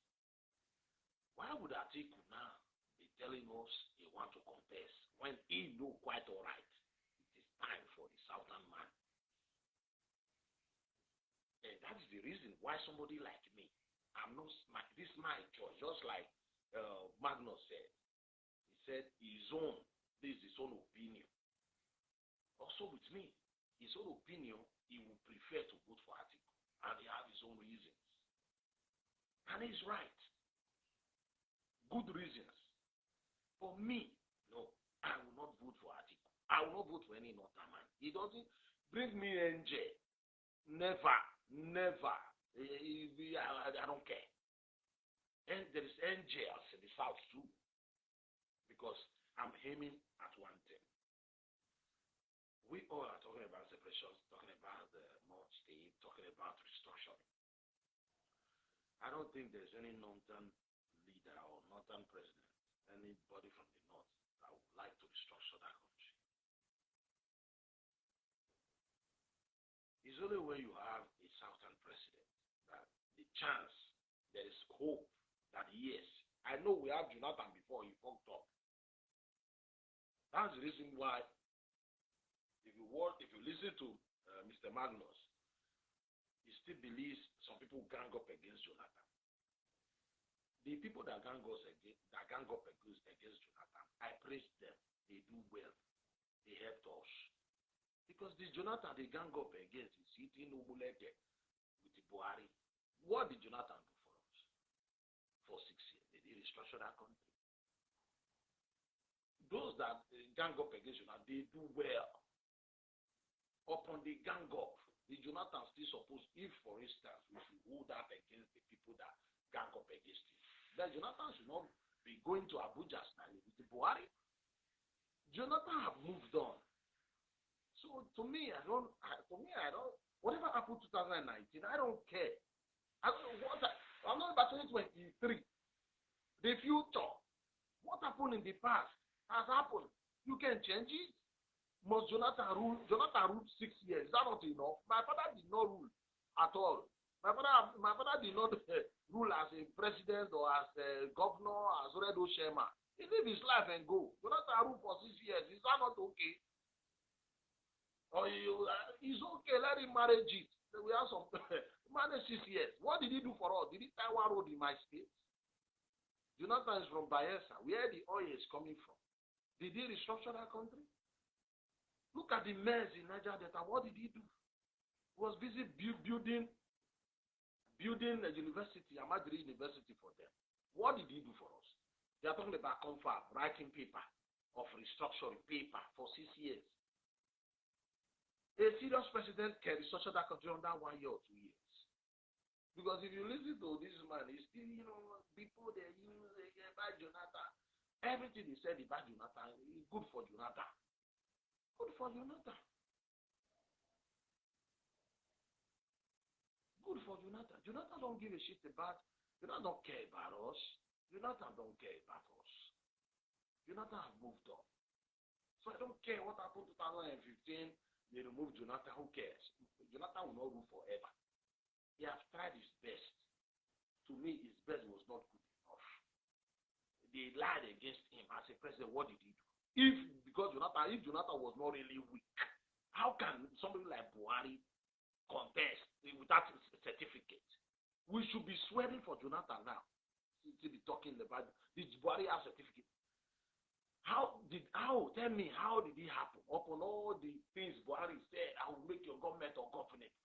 [SPEAKER 3] Why would Atiku now be telling us he want to contest when he know quite all right it is time for the southern man? And that is the reason why somebody like me, this is my choice, just like Magnus said. He said this is his own opinion. Also with me, his own opinion, he would prefer to vote for Atiku. And he has his own reasons. And he's right. Good reasons. For me, no, I will not vote for Atiku. I will not vote for any northern man. He doesn't bring me NJ. Never. I don't care. And there is NJs in the south too. Because I'm aiming at one thing. We all are talking about separation, talking about the North State, talking about restructuring. I don't think there's any northern leader or northern president, anybody from the north that would like to restructure that country. It's only when you have a southern president that the chance, there is hope that yes, I know we have Jonathan before he fucked up. That's the reason why if you listen to Mr. Magnus, he still believes some people gang up against Jonathan. The people that gang up against Jonathan, I praise them. They do well. They helped us. Because this Jonathan they gang up against is sitting Obuleke with the Buhari. What did Jonathan do for us? For 6 years. They did restructure that country. Those that gang up against Jonathan, they do well. Upon the gang up, the Jonathan still supposed, if for instance, we should hold that against the people that gang up against him, then Jonathan should not be going to Abuja with the Buhari. Jonathan have moved on. So to me, I don't, whatever happened 2019, I don't care. I'm not about 2023. The future, what happened in the past has happened. You can change it. Must Jonathan rule? Jonathan ruled 6 years. Is that not enough? My father did not rule at all. My father did not rule as a president or as a governor, as Redo Shema. He lived his life and go. Jonathan ruled for 6 years. Is that not okay? Or it's okay, let him manage it. We have some manage 6 years. What did he do for us? Did he tie one road in my state? Jonathan is from Bayelsa, where the oil is coming from. Did he restructure that country? Look at the mayors in Niger Delta. What did he do? He was busy building a university, Amadri University for them. What did he do for us? They are talking about confab, writing paper of restructuring paper for 6 years. A serious president can restructure that country under 1 year or 2 years. Because if you listen to this man, he's still, people they use by Jonathan. Everything he said about Jonathan is good for Jonathan. Good for Jonathan. Good for Jonathan. Jonathan don't give a shit about, Jonathan don't care about us. Jonathan don't care about us. Jonathan has moved on. So I don't care what happened in 2015. They removed Jonathan. Who cares? Jonathan will not rule forever. He has tried his best. To me, his best was not good enough. They lied against him as a president. What did he do? If Jonathan was not really weak, how can somebody like Buhari contest without a certificate? We should be swearing for Jonathan now. To be talking about did Buhari have certificate? Tell me, how did it happen? Upon all the things Buhari said, I will make your government ungovernable.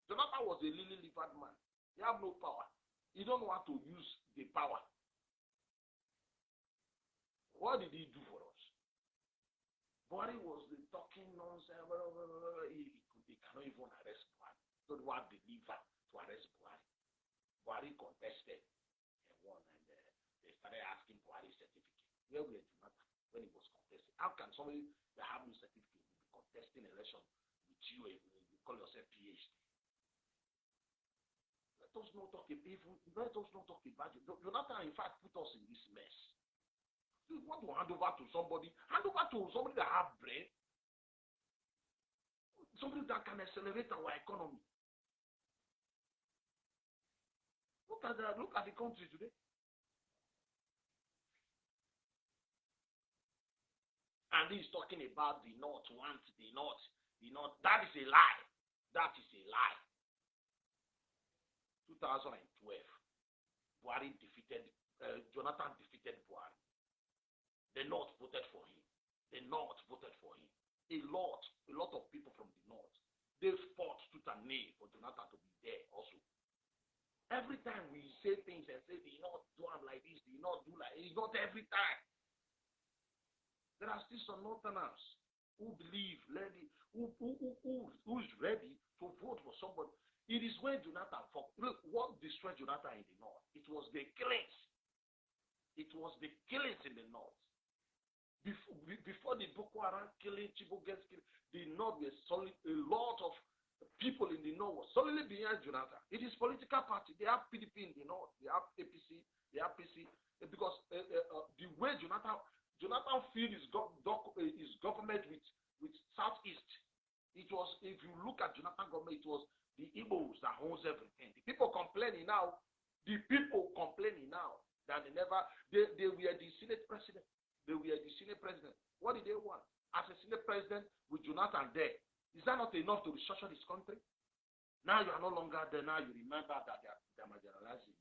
[SPEAKER 3] Jonathan was a lily-livered man. He have no power. He don't know how to use the power. What did he do for us? talking nonsense. He cannot even arrest Buhari. So they were delivered to arrest Buhari. Buhari contested and won, and they started asking Buhari certificate. Where were Jonathan when he was contesting? How can somebody that have no certificate be contesting election with you and you call yourself PhD? Let us not talk about it. Jonathan, in fact, put us in this mess. You want to hand over to somebody that have brain, somebody that can accelerate our economy. Look at the country today. And he's talking about the North wants the North. That is a lie. 2012, Buhari defeated, Jonathan defeated Buhari. The North voted for him. A lot of people from the North, they fought tooth and nail for Jonathan to be there also. Every time we say things and say, the North do like this, the North do like this, not every time. There are still some Northerners who believe, who is ready to vote for somebody. It is when Jonathan, look, what destroyed Jonathan in the North? It was the killings. In the North. Before the Boko Haram killing, Chibok gets killed, the North was solid. A lot of people in the North were solidly behind Jonathan. It is political party. They have PDP in the North. They have APC. They have PC. Because the way Jonathan filled his government with Southeast, it was, if you look at Jonathan government, it was the Igbos that owns everything. The people complaining now that they were the Senate president. What did they want? As a Senate president with Jonathan there, is that not enough to restructure this country? Now you are no longer there. Now you remember that they are marginalizing.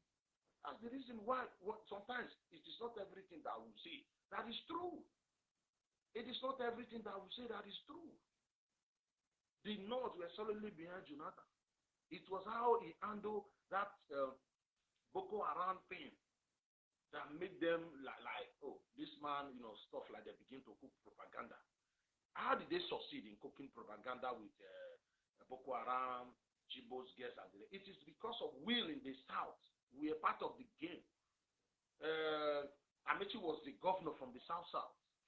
[SPEAKER 3] That's the reason why sometimes it is not everything that we say that is true. It is not everything that we say that is true. The North were solidly behind Jonathan. It was how he handled that Boko Haram thing that made them like, oh, this man, stuff like they begin to cook propaganda. How did they succeed in cooking propaganda with Boko Haram, Chibos, guests? It is because of will in the South. We are part of the game. Amechi was the governor from the South,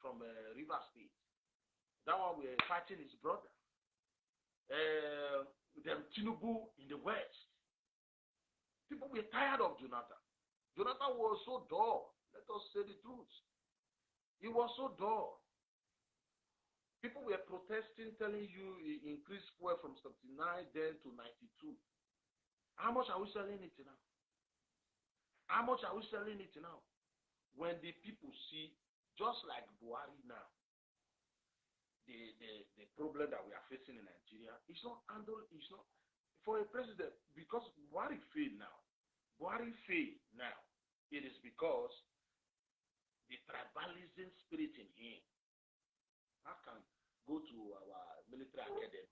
[SPEAKER 3] from River State. That one we were fighting his brother. Then Tinubu in the West. People were tired of Jonathan. Jonathan was so dull. Let us say the truth. He was so dull. People were protesting, telling you he increased fuel from 79 then to 92. How much are we selling it now? When the people see, just like Buhari now, the problem that we are facing in Nigeria, it's not for a president, because Buhari failed now. It is because the tribalism spirit in him. I can go to our military academy.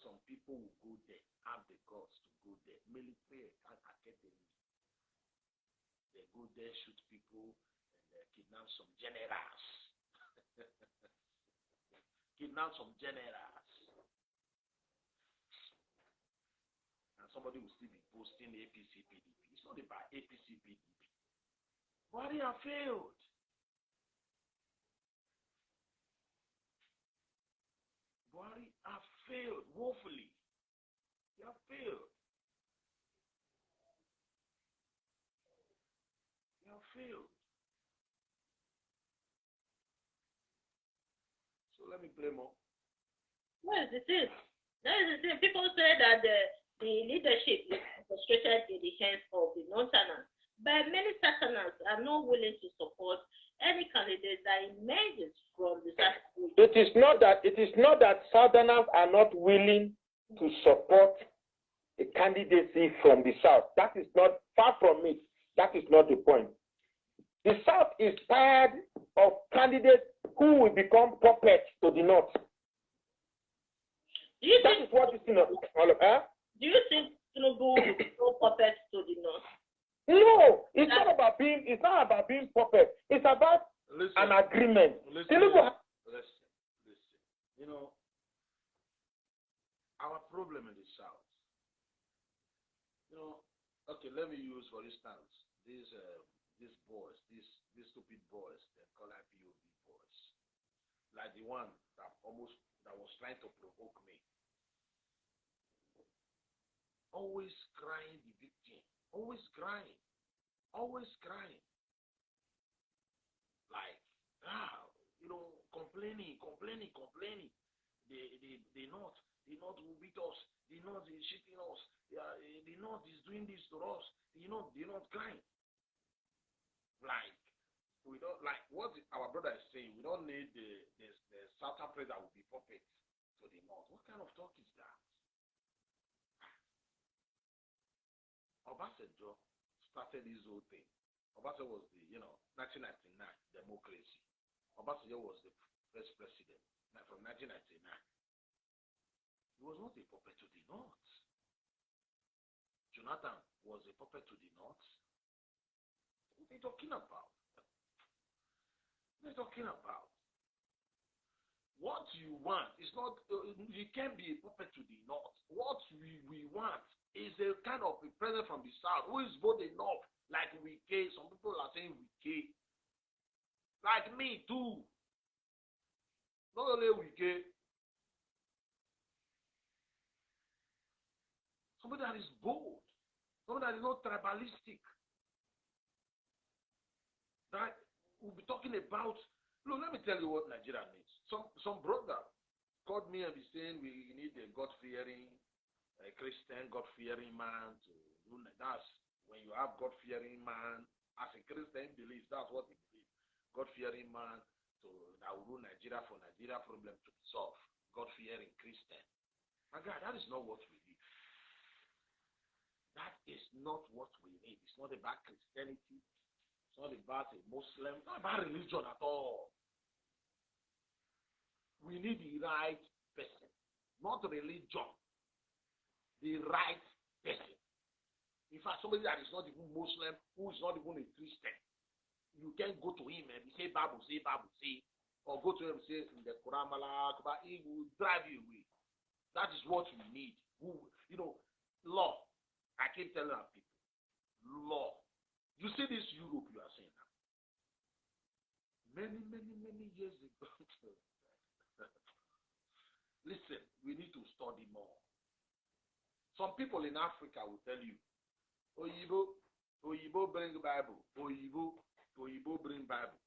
[SPEAKER 3] Some people will go there, have the guts to go there. Military academy. They go there, shoot people, and kidnap some generals. And somebody will still be posting APC PDP. It's not about APC PDP. Buhari have failed. Buhari have failed woefully. They have failed. So let me play more.
[SPEAKER 4] Well, this is people say that the leadership is concentrated in the hands of the Northerners, but many Southerners are not willing to support any candidate that emerges from the South.
[SPEAKER 5] It is not that Southerners are not willing to support a candidacy from the South. That is not, far from it. That is not the point. The South is tired of candidates who will become puppets to the North. That is what is all about.
[SPEAKER 4] Do you think Tinubu will become puppets to the North?
[SPEAKER 5] No, it's not about being puppet. It's about an agreement.
[SPEAKER 3] Listen. our problem in the South, okay, let me use, for instance, these boys, these stupid boys, they call IPOB boys, like the one that was trying to provoke me. Always crying the victim, always crying. Like, complaining. The North will beat us. The North is cheating us. The North is doing this to us. The North crying. Like, we don't like what our brother is saying. We don't need the Southern president will be puppet to the North. What kind of talk is that? Obasanjo started this whole thing. Obasanjo was the 1999 democracy. Obasanjo was the first president from 1999. He was not a puppet to the North. Jonathan was a puppet to the North. What are they talking about? What you want is not, you can't be a puppet to the North. What we want is a kind of a president from the South who is bold enough, like Wike. Some people are saying Wike. Like me too. Not only Wike. Somebody that is bold. Somebody that is not tribalistic. That we'll be talking about. Look, let me tell you what Nigeria needs. Some brother called me and be saying we need a God-fearing, a Christian God-fearing man to do that. That's when you have God-fearing man as a Christian believes. That's what he believes. God-fearing man that will rule Nigeria for Nigeria problem to be solved. God-fearing Christian. My God, that is not what we need. That is not what we need. It's not about Christianity. It's not about a Muslim. It's not about religion at all. We need the right person, not religion. The right person. In fact, somebody that is not even Muslim, who is not even a Christian, you can't go to him and say Bible, say, or go to him and say in the Quran, he will drive you away. That is what we need. Law. I keep telling our people, law. You see this Europe you are saying now. Many years ago. Listen, we need to study more. Some people in Africa will tell you, Oyibo bring Bible. Oyibo bring Bible.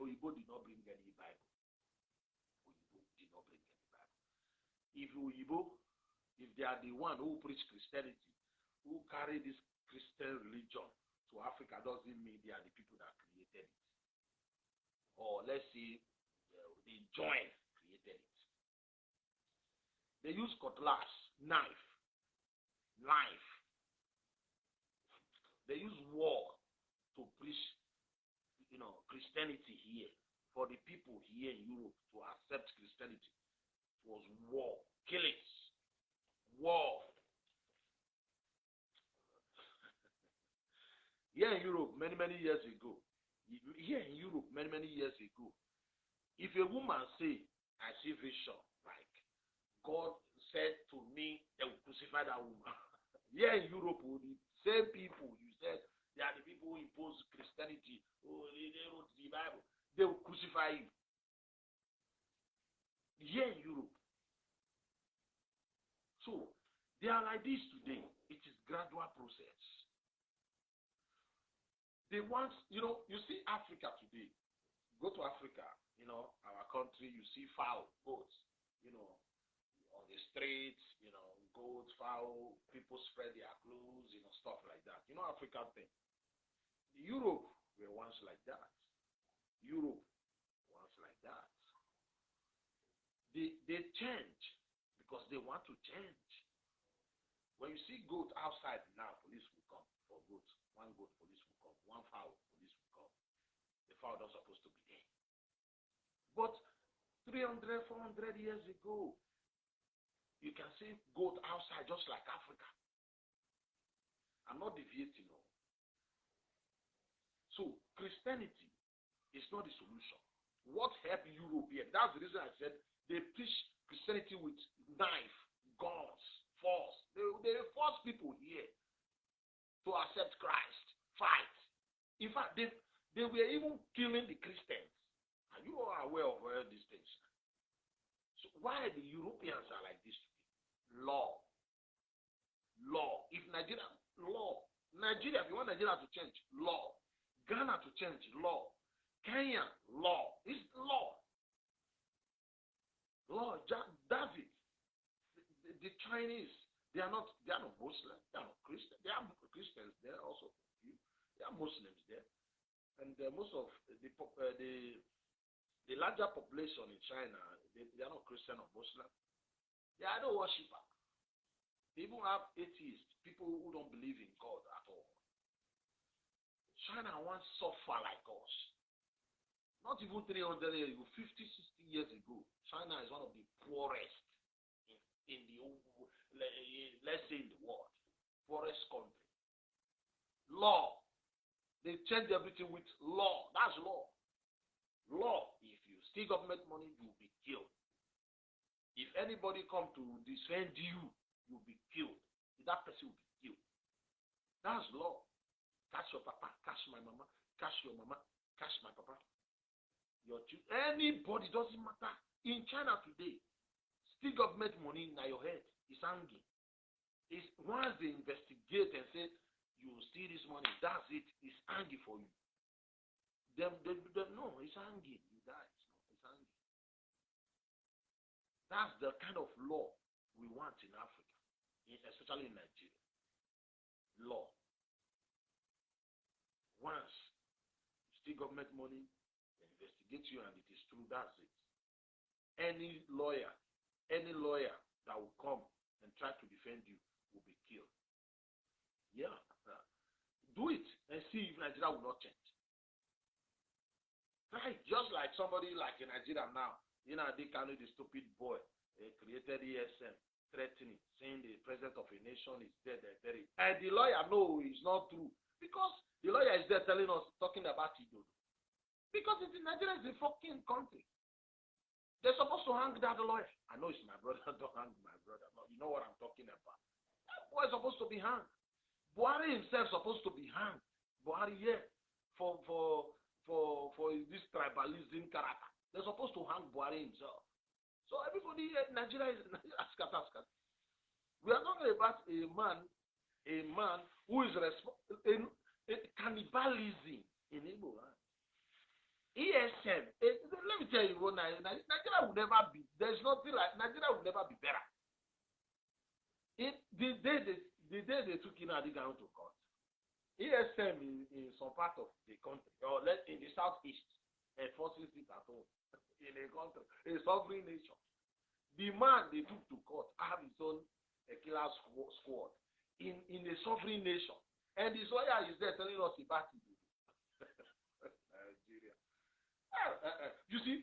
[SPEAKER 3] Oyibo did not bring any Bible. Oyibo did not bring any Bible. If they are the one who preach Christianity, who carry this Christian religion to Africa, doesn't mean they are the people that created it. Or let's say the joint created it. They use cutlass, knife. They use war to preach, Christianity here. For the people here in Europe to accept Christianity, it was war, killings, war. Here in Europe, many years ago, if a woman say, I see vision, like God said to me, they will crucify that woman. Here in Europe, the same people you said they are the people who impose Christianity, they wrote the Bible, they will crucify you. Here in Europe. So they are like this today. It is gradual process. They want, you see Africa today. Go to Africa, our country, you see fowl, goats, on the streets, goats, fowl, people spread their clothes, stuff like that. African thing. Europe were once like that. They change because they want to change. When you see goat outside now, police will come for goats. One goat, police will come. One fowl, police will come. The fowl not supposed to be there. But 300, 400 years ago, you can see goat outside just like Africa. I'm not deviating. No. So Christianity is not the solution. What helped Europe here? That's the reason I said they preach Christianity with knife, guns. correct these things. So why the Europeans are like this today? Law. If Nigeria, law. Nigeria, if you want Nigeria to change, law. Ghana to change, law. Kenya, law. It's law. Law. That's it. The Chinese, they are not Muslim, they are not Christian. They are Christians there also. There are Muslims there. And most of the larger population in China, they are not Christian or Muslim. They are no worshiper. They even have atheists, people who don't believe in God at all. China once suffer like us. Not even 300 years ago, 50, 60 years ago, China is one of the poorest in the, let's say, in the world. Poorest country. Law. They change everything with law. That's law. Law. If you steal government money, you'll be killed. If anybody come to defend you, you'll be killed. That person will be killed. That's law. Catch your papa, catch my mama, catch your mama, catch my papa. Your children, anybody, doesn't matter. In China today, steal government money in your head is hanging. It's once they investigate and say you steal this money, that's it. It's hanging for you. No, it's hanging. You die. It's hanging. That's the kind of law we want in Africa, especially in Nigeria. Law. Once you steal government money, they investigate you and it is true, that's it. Any lawyer that will come and try to defend you will be killed. Yeah. Do it and see if Nigeria will not change. Right, just like somebody like in Nigeria now, they kind of the stupid boy created ESM, threatening, saying the president of a nation is dead and buried. And the lawyer knows it's not true. Because the lawyer is there telling us, talking about it. Because Nigeria is a fucking country. They're supposed to hang that lawyer. I know it's my brother, don't hang my brother. No, you know what I'm talking about. That boy is supposed to be hanged. Buhari himself is supposed to be hanged. Buhari, yeah, for this tribalism character. They're supposed to hang Buhari himself. So everybody in Nigeria is scatter. We are talking about a man who is responsible cannibalism in Igbo land. ESM. Let me tell you what Nigeria will never be. There's nothing like Nigeria will never be better. The day they took Nnamdi to court, ESM in some part of the country, or in the southeast, enforces it at home in a country, a sovereign nation. The man they took to court have his own killer squad in a sovereign nation. And this lawyer is there telling us about it. Nigeria. You see,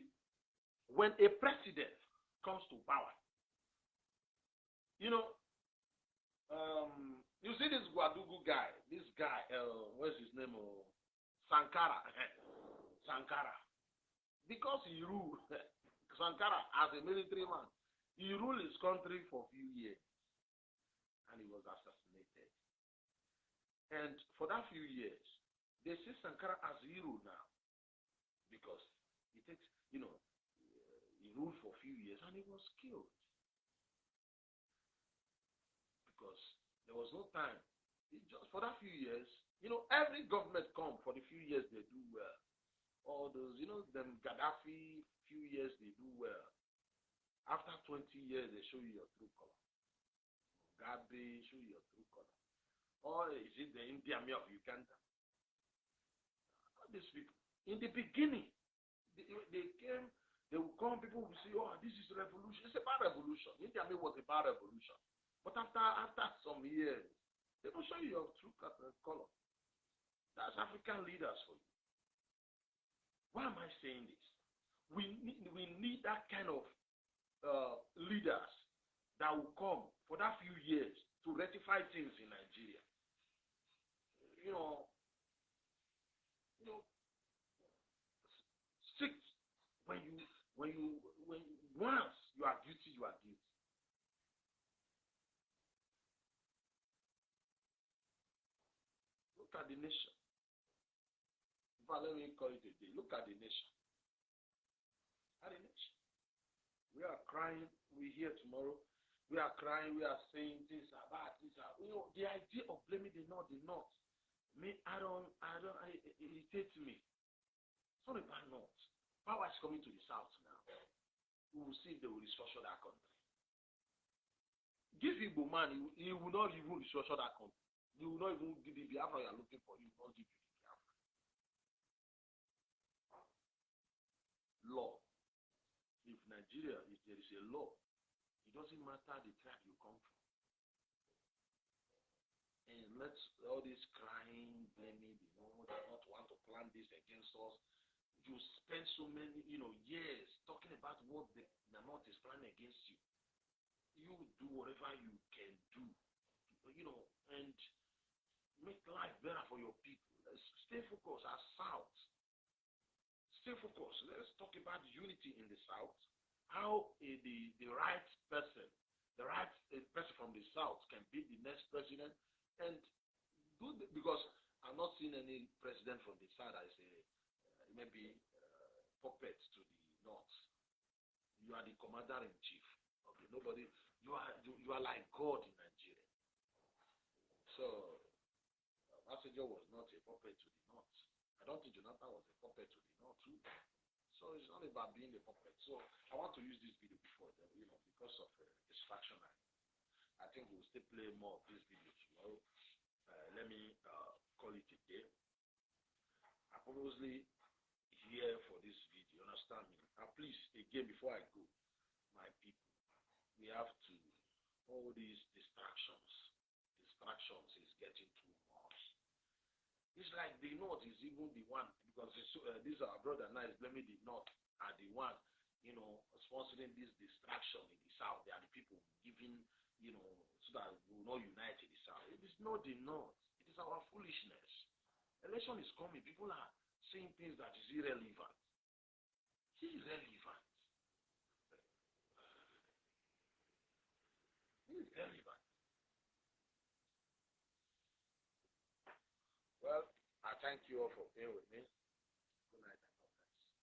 [SPEAKER 3] when a president comes to power, you see this Guadugu guy, what's his name? Sankara. Because he ruled, Sankara, as a military man, he ruled his country for a few years. And he was assassinated. And for that few years, they see Sankara as a hero now. Because he takes, he ruled for a few years and he was killed. Because there was no time. Just for that few years, every government come for the few years they do well. All those, them Gaddafi, few years they do well. After 20 years, they show you your true color. Mugabe, show you your true color. Or is it the Indian Army of Uganda? All these people. In the beginning, they came, they would come, people would say, oh, this is revolution. It's about revolution. Indian Army was about revolution. But after some years, they will show you your true color. That's African leaders for you. Why am I saying this? We need that kind of leaders that will come for that few years to rectify things in Nigeria. Six, when once you are guilty, you are guilty. Look at the nation. In fact, let me call it a day. Look at the nation. At the nation. We are crying. We hear tomorrow. We are crying. We are saying things are bad. Things are, the idea of blaming the North, me, it irritates me. It's not about North. Power is coming to the South now. We will see if they will restructure that country. Give Igbo man, he will not even restructure that country. He will not even give the Biafra you are looking for. He will not give you the Biafra. Law. If Nigeria, if there is a law, it doesn't matter the tribe you come from. And let's all this crying, blaming, they not want to plan this against us. You spend so many, years talking about what the North is planning against you. You do whatever you can do, and make life better for your people. Let's stay focused as South. Stay focused. Let's talk about unity in the South. How the right person from the South can be the next president, and because I'm not seeing any president from the South as maybe puppet to the North. You are the commander-in-chief. Okay, nobody. You are like God in Nigeria. So Messenger was not a puppet to the North. I don't think Jonathan was a puppet to the North too. So it's not about being a puppet. So I want to use this video before them, because of distraction. I think we'll still play more of this video tomorrow. Let me call it a day. I purposely here for this video, understand me? And please, again, before I go, my people, we have to, all these distractions is getting too much. It's like the North is even the one, because this our brother now is blaming the North are the one, sponsoring this distraction in the South. They are the people giving, so that we will not unite in the South. It is not the North. It is our foolishness. Election is coming. People are saying things that is irrelevant. Irrelevant. Irrelevant. Well, I thank you all for being with me.